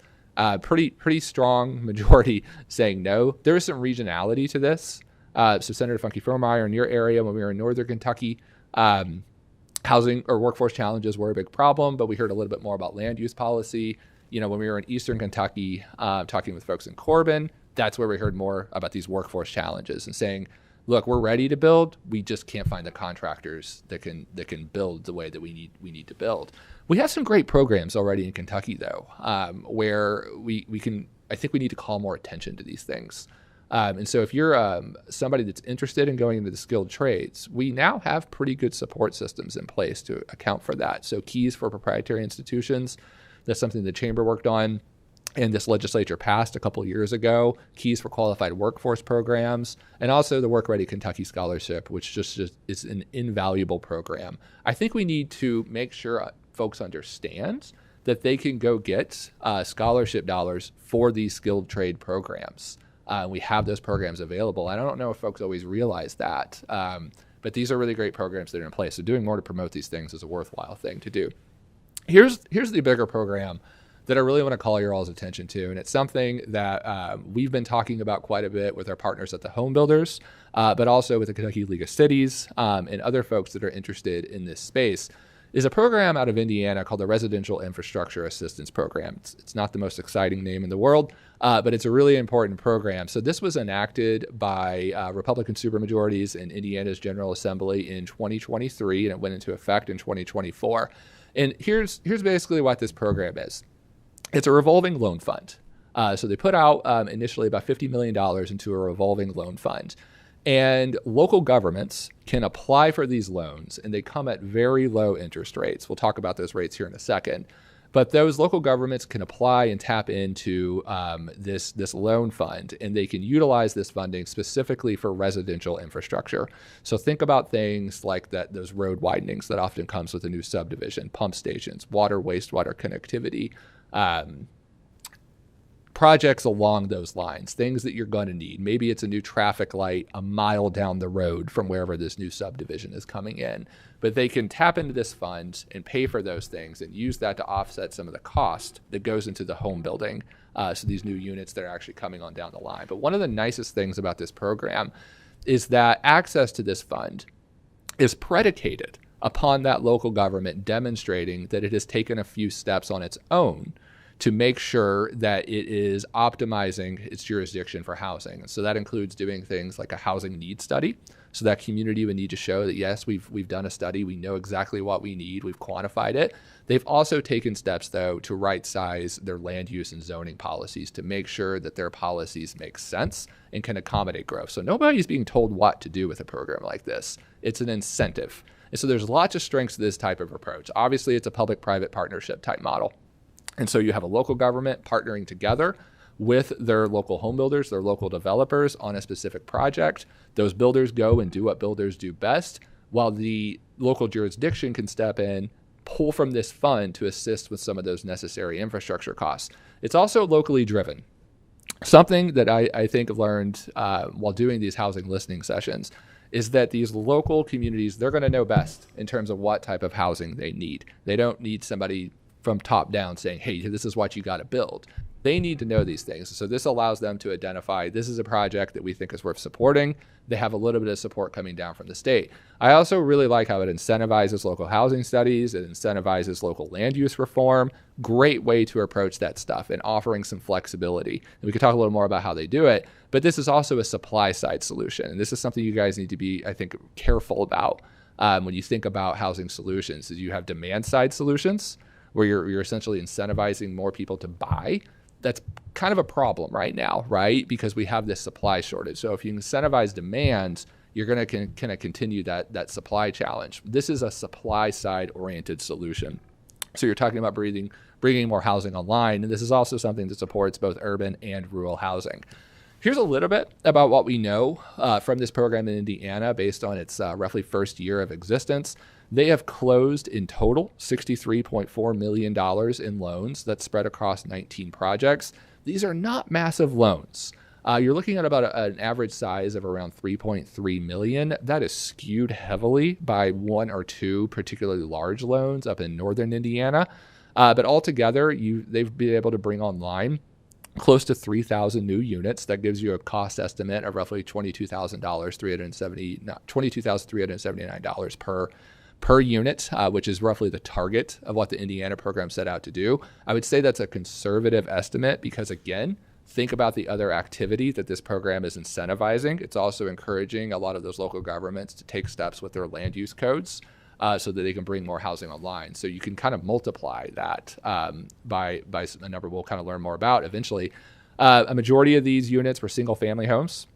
Pretty strong majority saying no. There is some regionality to this. So Senator Funky Fromeyer, in your area, when we were in Northern Kentucky, housing or workforce challenges were a big problem, but we heard a little bit more about land use policy. When we were in Eastern Kentucky, talking with folks in Corbin, that's where we heard more about these workforce challenges and saying, look, we're ready to build. We just can't find the contractors that can build the way that we need to build. We have some great programs already in Kentucky, though, where I think we need to call more attention to these things. And so if you're somebody that's interested in going into the skilled trades, we now have pretty good support systems in place to account for that. So keys for proprietary institutions, that's something the chamber worked on and this legislature passed a couple of years ago. Keys for qualified workforce programs, and also the Work Ready Kentucky Scholarship, which just is an invaluable program. I think we need to make sure folks understand that they can go get scholarship dollars for these skilled trade programs. We have those programs available. And I don't know if folks always realize that, but these are really great programs that are in place. So doing more to promote these things is a worthwhile thing to do. Here's the bigger program that I really want to call your all's attention to. And it's something that we've been talking about quite a bit with our partners at the Home Builders, but also with the Kentucky League of Cities and other folks that are interested in this space, is a program out of Indiana called the Residential Infrastructure Assistance Program. It's not the most exciting name in the world, but it's a really important program. So this was enacted by Republican supermajorities in Indiana's General Assembly in 2023, and it went into effect in 2024. And here's basically what this program is. It's a revolving loan fund. So they put out initially about $50 million into a revolving loan fund. And local governments can apply for these loans, and they come at very low interest rates. We'll talk about those rates here in a second. But those local governments can apply and tap into this loan fund, and they can utilize this funding specifically for residential infrastructure. So think about things like those road widenings that often comes with a new subdivision, pump stations, water, wastewater connectivity, projects along those lines, things that you're going to need. Maybe it's a new traffic light a mile down the road from wherever this new subdivision is coming in. But they can tap into this fund and pay for those things and use that to offset some of the cost that goes into the home building. So these new units that are actually coming on down the line. But one of the nicest things about this program is that access to this fund is predicated upon that local government demonstrating that it has taken a few steps on its own to make sure that it is optimizing its jurisdiction for housing. And so that includes doing things like a housing needs study. So that community would need to show that, yes, we've done a study, we know exactly what we need, we've quantified it. They've also taken steps, though, to right-size their land use and zoning policies to make sure that their policies make sense and can accommodate growth. So nobody's being told what to do with a program like this. It's an incentive. And so there's lots of strengths to this type of approach. Obviously, it's a public-private partnership type model. And so you have a local government partnering together with their local home builders, their local developers on a specific project. Those builders go and do what builders do best, while the local jurisdiction can step in, pull from this fund to assist with some of those necessary infrastructure costs. It's also locally driven. Something that I think I've learned while doing these housing listening sessions is that these local communities, they're going to know best in terms of what type of housing they need. They don't need somebody from top down saying, hey, this is what you got to build. They need to know these things. So this allows them to identify this is a project that we think is worth supporting. They have a little bit of support coming down from the state. I also really like how it incentivizes local housing studies. It incentivizes local land use reform. Great way to approach that stuff and offering some flexibility. And we can talk a little more about how they do it, but this is also a supply side solution. And this is something you guys need to be, I think, careful about when you think about housing solutions. Is you have demand side solutions where you're essentially incentivizing more people to buy. That's kind of a problem right now, right? Because we have this supply shortage. So if you incentivize demand, you're going to kind of continue that supply challenge. This is a supply side oriented solution. So you're talking about bringing more housing online. And this is also something that supports both urban and rural housing. Here's a little bit about what we know from this program in Indiana based on its roughly first year of existence. They have closed in total $63.4 million in loans that spread across 19 projects. These are not massive loans. You're looking at about an average size of around $3.3 million. That is skewed heavily by one or two particularly large loans up in northern Indiana. But altogether, they've been able to bring online close to 3,000 new units. That gives you a cost estimate of roughly $22,379 per unit, which is roughly the target of what the Indiana program set out to do. I would say that's a conservative estimate because, again, think about the other activity that this program is incentivizing. It's also encouraging a lot of those local governments to take steps with their land use codes so that they can bring more housing online. So you can kind of multiply that by a number we'll kind of learn more about eventually. A majority of these units were single-family homes,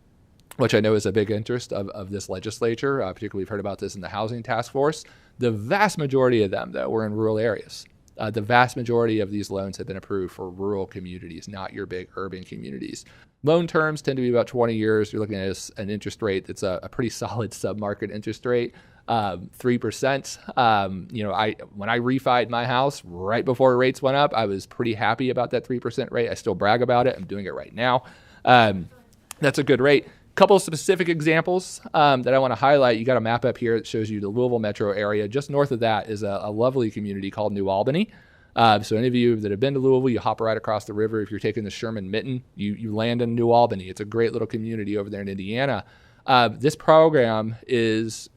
which I know is a big interest of this legislature. Particularly, we've heard about this in the Housing Task Force. The vast majority of them, though, were in rural areas. The vast majority of these loans have been approved for rural communities, not your big urban communities. Loan terms tend to be about 20 years. You're looking at an interest rate that's a pretty solid sub-market interest rate, 3%. When I refied my house right before rates went up, I was pretty happy about that 3% rate. I still brag about it. I'm doing it right now. That's a good rate. Couple of specific examples that I want to highlight. You got a map up here that shows you the Louisville metro area. Just north of that is a lovely community called New Albany. So any of you that have been to Louisville, you hop right across the river. If you're taking the Sherman-Minton, you land in New Albany. It's a great little community over there in Indiana. This program is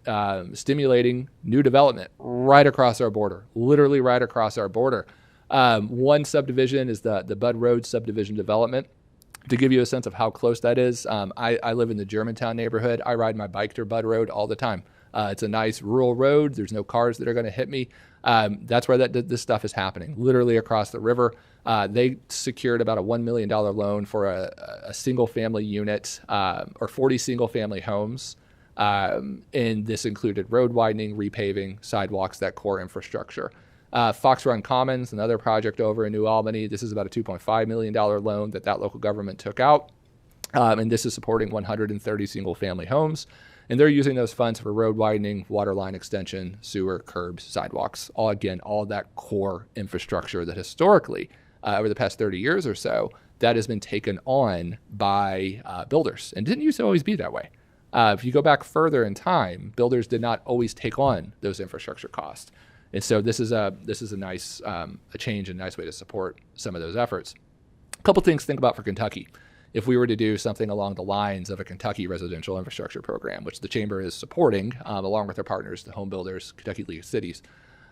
stimulating new development right across our border, literally right across our border. One subdivision is the Bud Road subdivision development. To give you a sense of how close that is, I live in the Germantown neighborhood. I ride my bike to Bud Road all the time. It's a nice rural road. There's no cars that are going to hit me. That's where this stuff is happening, literally across the river. They secured about a $1 million loan for a single-family unit or 40 single-family homes. And this included road widening, repaving, sidewalks, that core infrastructure. Fox Run Commons, another project over in New Albany. This is about a $2.5 million loan that local government took out. And this is supporting 130 single-family homes. And they're using those funds for road widening, water line extension, sewer, curbs, sidewalks, all that core infrastructure that historically, over the past 30 years or so, that has been taken on by builders. And didn't used to always be that way. If you go back further in time, builders did not always take on those infrastructure costs. And so this is a nice a change and a nice way to support some of those efforts. A couple things to think about for Kentucky. If we were to do something along the lines of a Kentucky residential infrastructure program, which the Chamber is supporting, along with their partners, the home builders, Kentucky League of Cities.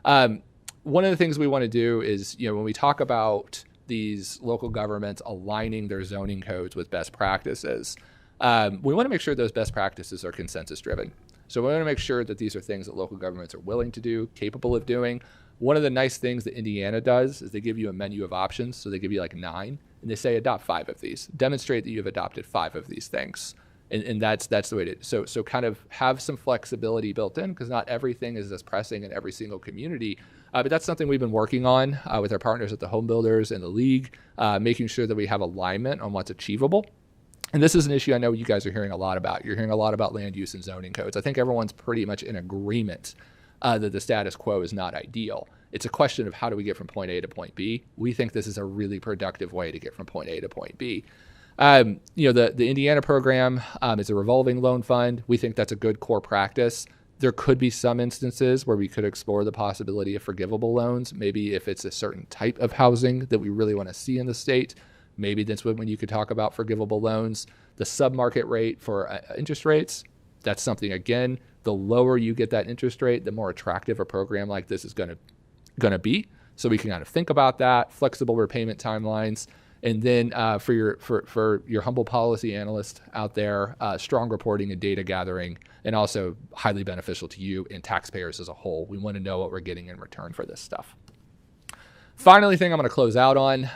One of the things we want to do is, when we talk about these local governments aligning their zoning codes with best practices, we want to make sure those best practices are consensus driven. So we want to make sure that these are things that local governments are willing to do, capable of doing. One of the nice things that Indiana does is they give you a menu of options. So they give you like 9, and they say adopt 5 of these. Demonstrate that you've adopted 5 of these things. And that's the way to so kind of have some flexibility built in, because not everything is as pressing in every single community. But that's something we've been working on with our partners at the Home Builders and the League, making sure that we have alignment on what's achievable. And this is an issue I know you guys are hearing a lot about. You're hearing a lot about land use and zoning codes. I think everyone's pretty much in agreement that the status quo is not ideal. It's a question of how do we get from point A to point B. We think this is a really productive way to get from point A to point B. The Indiana program is a revolving loan fund. We think that's a good core practice. There could be some instances where we could explore the possibility of forgivable loans. Maybe if it's a certain type of housing that we really want to see in the state, maybe that's when you could talk about forgivable loans. The sub-market rate for interest rates, that's something, again, the lower you get that interest rate, the more attractive a program like this is going to be. So we can kind of think about that, flexible repayment timelines. And then for your humble policy analyst out there, strong reporting and data gathering, and also highly beneficial to you and taxpayers as a whole. We want to know what we're getting in return for this stuff. Finally, thing I'm going to close out on,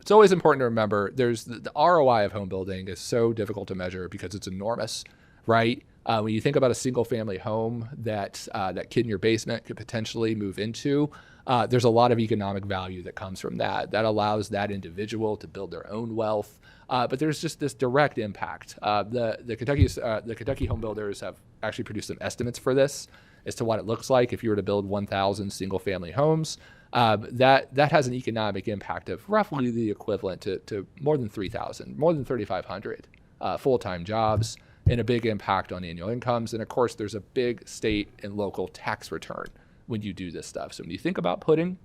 it's always important to remember there's the ROI of home building is so difficult to measure because it's enormous, right? When you think about a single family home that kid in your basement could potentially move into, there's a lot of economic value that comes from that. That allows that individual to build their own wealth. But there's just this direct impact. The Kentucky home builders have actually produced some estimates for this as to what it looks like if you were to build 1,000 single family homes. That has an economic impact of roughly the equivalent to more than 3,000, more than 3,500 full-time jobs, and a big impact on annual incomes. And of course, there's a big state and local tax return when you do this stuff. So when you think about putting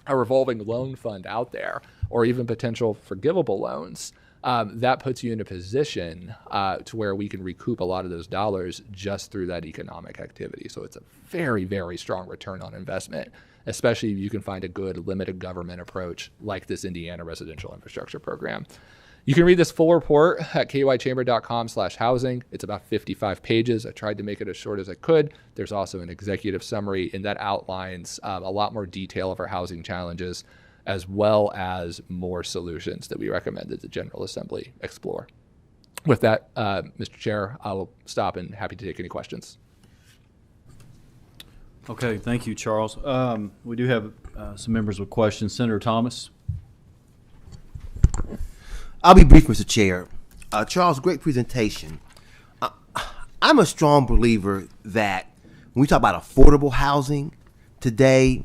a revolving loan fund out there, or even potential forgivable loans, that puts you in a position to where we can recoup a lot of those dollars just through that economic activity. So it's a very, very strong return on investment, especially if you can find a good limited government approach like this Indiana residential infrastructure program. You can read this full report at kychamber.com/housing. It's about 55 pages. I tried to make it as short as I could. There's also an executive summary, and that outlines a lot more detail of our housing challenges, as well as more solutions that we recommend that the General Assembly explore. With that, Mr. Chair, I will stop and happy to take any questions. Okay, thank you, Charles. We do have some members with questions. Senator Thomas. I'll be brief, Mr. Chair. Charles, great presentation. I'm a strong believer that when we talk about affordable housing today,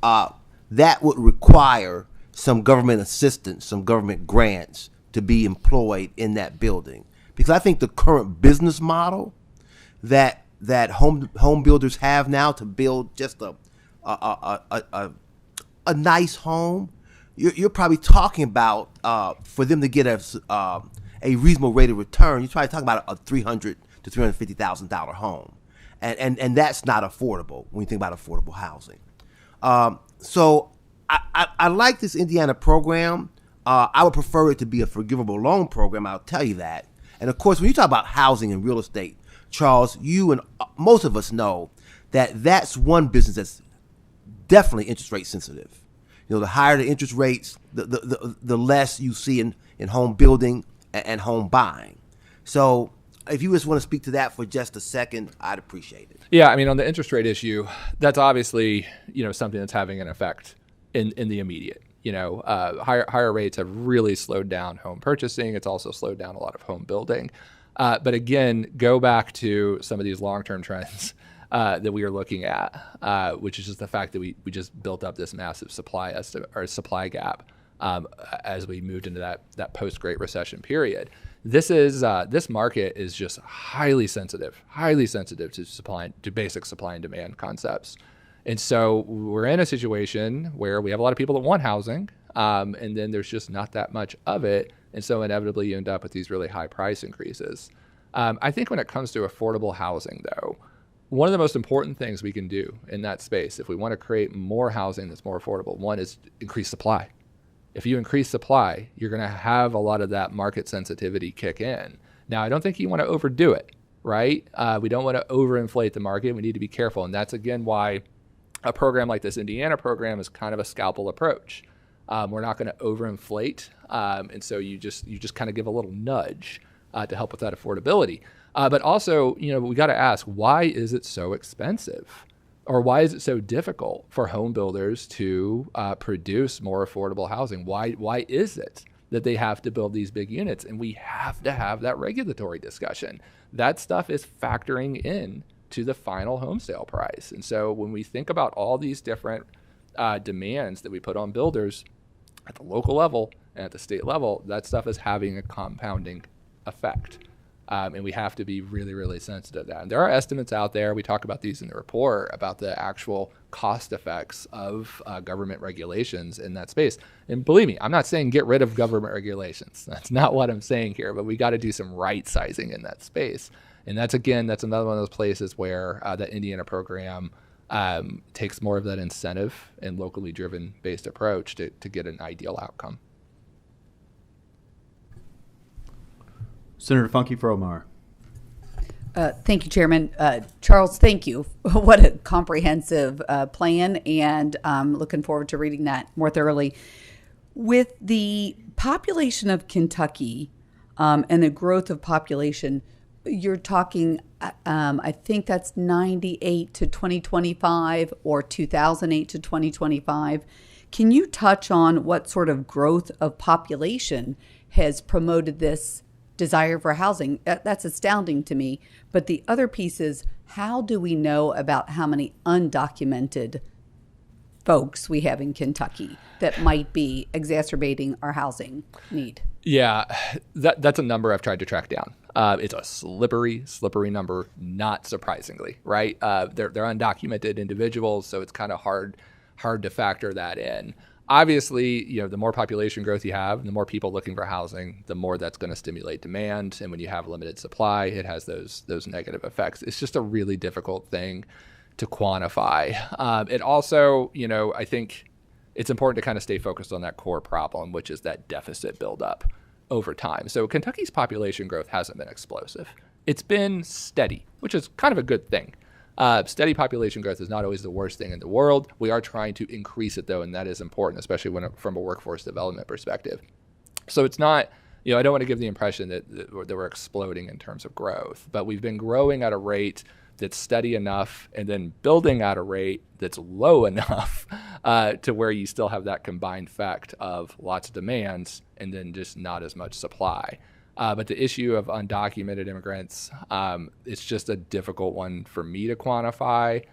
that would require some government assistance, some government grants to be employed in that building. Because I think the current business model that home builders have now to build just a nice home, you're probably talking about for them to get a reasonable rate of return, you're probably talking about a $300,000 to $350,000 home, and that's not affordable when you think about affordable housing. So I like this Indiana program. I would prefer it to be a forgivable loan program. I'll tell you that. And of course, when you talk about housing and real estate, Charles, you and most of us know that that's one business that's definitely interest rate sensitive. You know, the higher the interest rates, the less you see in home building and home buying. So if you just want to speak to that for just a second, I'd appreciate it. Yeah, I mean, on the interest rate issue, that's obviously, something that's having an effect in the immediate. Higher rates have really slowed down home purchasing. It's also slowed down a lot of home building. But again, go back to some of these long-term trends that we are looking at, which is just the fact that we just built up this massive supply gap as we moved into that post-Great Recession period. This market is just highly sensitive to basic supply and demand concepts. And so we're in a situation where we have a lot of people that want housing, and then there's just not that much of it. And so inevitably you end up with these really high price increases. I think when it comes to affordable housing, though, one of the most important things we can do in that space, if we want to create more housing that's more affordable, one is increase supply. If you increase supply, you're going to have a lot of that market sensitivity kick in. Now, I don't think you want to overdo it, right? We don't want to overinflate the market. We need to be careful. And that's, again, why a program like this Indiana program is kind of a scalpel approach. We're not going to overinflate. And so you just kind of give a little nudge to help with that affordability. But also, we got to ask, why is it so expensive? Or why is it so difficult for home builders to produce more affordable housing? Why is it that they have to build these big units? And we have to have that regulatory discussion. That stuff is factoring in to the final home sale price. And so when we think about all these different demands that we put on builders at the local level and at the state level, that stuff is having a compounding effect. And we have to be really, really sensitive to that. And there are estimates out there, we talk about these in the report, about the actual cost effects of government regulations in that space. And believe me, I'm not saying get rid of government regulations. That's not what I'm saying here, but we got to do some right sizing in that space. And that's another one of those places where that Indiana program takes more of that incentive and locally driven based approach to get an ideal outcome. Senator Funky Fromeyer. Thank you, Chairman. Charles, thank you. What a comprehensive plan, and I'm looking forward to reading that more thoroughly. With the population of Kentucky and the growth of population, you're talking, I think that's 98 to 2025 or 2008 to 2025. Can you touch on what sort of growth of population has promoted this desire for housing? That's astounding to me. But the other piece is, how do we know about how many undocumented folks we have in Kentucky that might be exacerbating our housing need? Yeah, that's a number I've tried to track down. It's a slippery number, not surprisingly, right? They're undocumented individuals, so it's kind of hard to factor that in. Obviously, the more population growth you have, the more people looking for housing, the more that's going to stimulate demand. And when you have limited supply, it has those negative effects. It's just a really difficult thing to quantify. It also, I think it's important to kind of stay focused on that core problem, which is that deficit buildup over time. So Kentucky's population growth hasn't been explosive. It's been steady, which is kind of a good thing. Steady population growth is not always the worst thing in the world. We are trying to increase it, though, and that is important, especially from a workforce development perspective. So it's not, I don't want to give the impression that we're exploding in terms of growth, but we've been growing at a rate that's steady enough and then building at a rate that's low enough to where you still have that combined effect of lots of demands and then just not as much supply. But the issue of undocumented immigrants, it's just a difficult one for me to quantify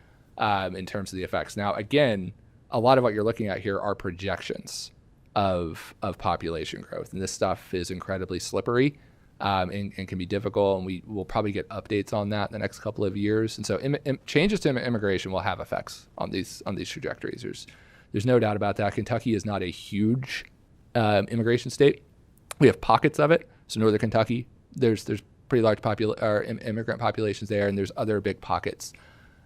in terms of the effects. Now, again, a lot of what you're looking at here are projections of population growth. And this stuff is incredibly slippery and can be difficult. And we will probably get updates on that in the next couple of years. And so changes to immigration will have effects on these trajectories. There's no doubt about that. Kentucky is not a huge immigration state. We have pockets of it. So Northern Kentucky, there's pretty large immigrant populations there, and there's other big pockets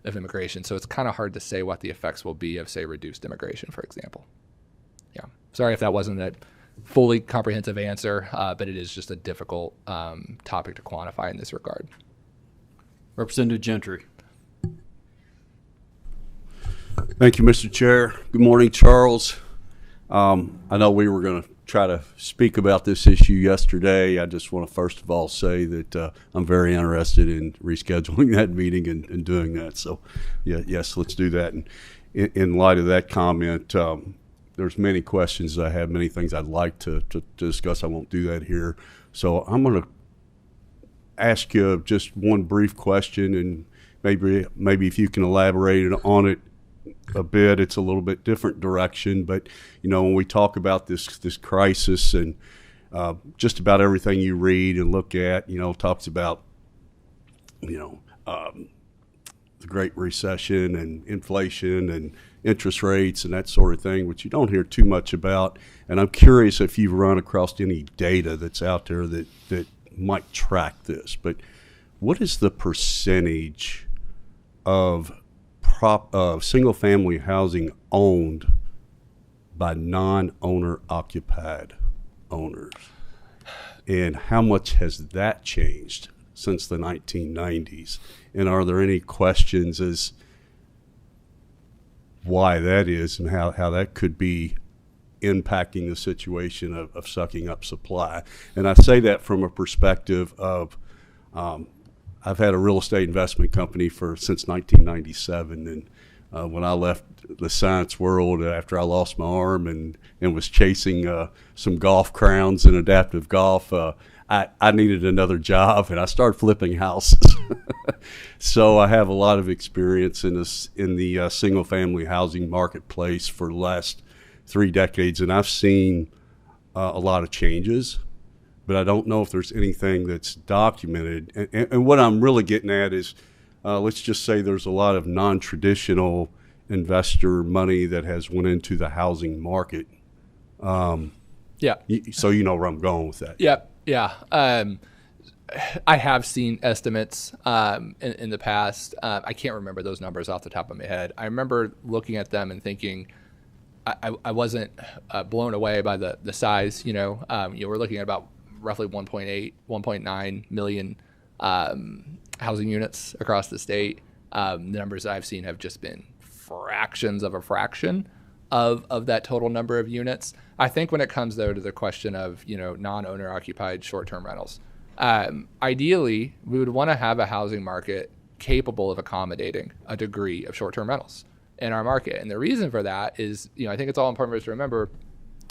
of immigration. So it's kind of hard to say what the effects will be of, say, reduced immigration, for example. Yeah. Sorry if that wasn't a fully comprehensive answer, but it is just a difficult topic to quantify in this regard. Representative Gentry. Thank you, Mr. Chair. Good morning, Charles. I know we were going to try to speak about this issue yesterday. I just want to first of all say that I'm very interested in rescheduling that meeting and doing that. So, yes, let's do that. And in light of that comment, there's many questions I have, many things I'd like to discuss. I won't do that here. So I'm going to ask you just one brief question, and maybe if you can elaborate on it a bit. It's a little bit different direction, but when we talk about this crisis and just about everything you read and look at, talks about the Great Recession and inflation and interest rates and that sort of thing, which you don't hear too much about. And I'm curious if you've run across any data that's out there that might track this. But what is the percentage of single-family housing owned by non-owner occupied owners, and how much has that changed since the 1990s? And are there any questions as why that is and how that could be impacting the situation of sucking up supply? And I say that from a perspective of I've had a real estate investment company since 1997, and when I left the science world after I lost my arm and was chasing some golf crowns in adaptive golf, I needed another job, and I started flipping houses. So I have a lot of experience in the single-family housing marketplace for the last 3 decades, and I've seen a lot of changes. But I don't know if there's anything that's documented. And what I'm really getting at is, let's just say there's a lot of non-traditional investor money that has went into the housing market. Yeah. So you know where I'm going with that. Yep. Yeah. I have seen estimates in the past. I can't remember those numbers off the top of my head. I remember looking at them and thinking, I wasn't blown away by the size. We're looking at about roughly 1.8, 1.9 million housing units across the state. The numbers I've seen have just been fractions of a fraction of that total number of units. I think when it comes, though, to the question of non-owner occupied short-term rentals, ideally we would want to have a housing market capable of accommodating a degree of short-term rentals in our market. And the reason for that is, I think it's all important for us to remember,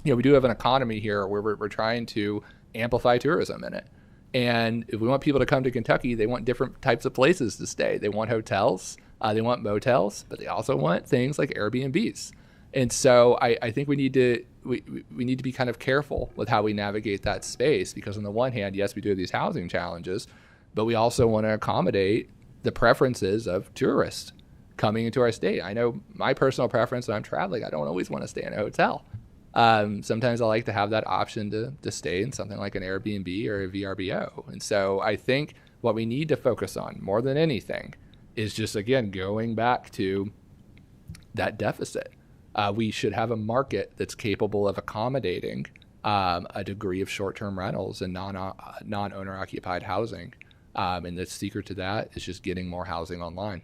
we do have an economy here where we're trying to amplify tourism in it. And if we want people to come to Kentucky, they want different types of places to stay. They want hotels, they want motels, but they also want things like Airbnbs. And so I think we need to be kind of careful with how we navigate that space, because on the one hand, yes, we do have these housing challenges, but we also want to accommodate the preferences of tourists coming into our state. I know my personal preference when I'm traveling, I don't always want to stay in a hotel. Sometimes I like to have that option to stay in something like an Airbnb or a VRBO. And so I think what we need to focus on more than anything is just, again, going back to that deficit. We should have a market that's capable of accommodating a degree of short-term rentals and non-owner occupied housing. And the secret to that is just getting more housing online.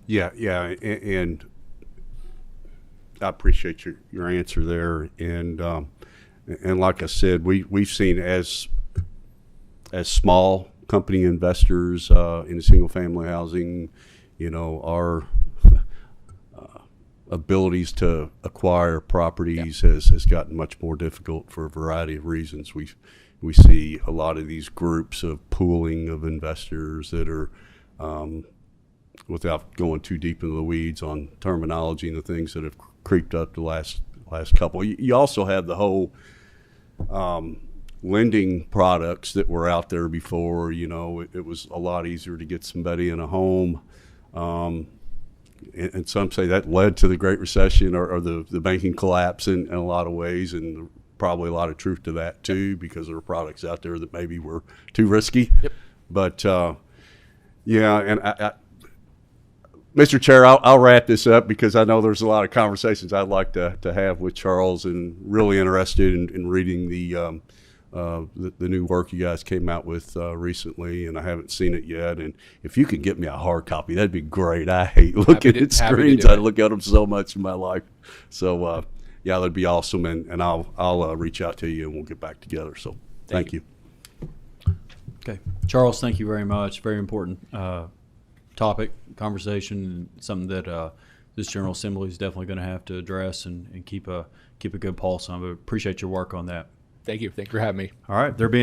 Yeah, and I appreciate your answer there, and like I said, we've seen as small company investors in single-family housing, our abilities to acquire properties has gotten much more difficult for a variety of reasons. We see a lot of these groups of pooling of investors that are, without going too deep into the weeds on terminology and the things that have creeped up the last couple. You also have the whole lending products that were out there before. It was a lot easier to get somebody in a home. And some say that led to the Great Recession or the banking collapse in a lot of ways, and probably a lot of truth to that too, because there were products out there that maybe were too risky. Yep. But yeah, and I Mr. Chair, I'll wrap this up because I know there's a lot of conversations I'd like to have with Charles, and really interested in reading the new work you guys came out with recently, and I haven't seen it yet. And if you could get me a hard copy, that'd be great. I hate looking at screens. I look at them so much in my life. So yeah, that'd be awesome. And I'll reach out to you and we'll get back together. So thank you. Okay, Charles, thank you very much. Very important topic, conversation, something that this General Assembly is definitely going to have to address and keep a good pulse on. But appreciate your work on that. Thank you. Thank you for having me. All right, there being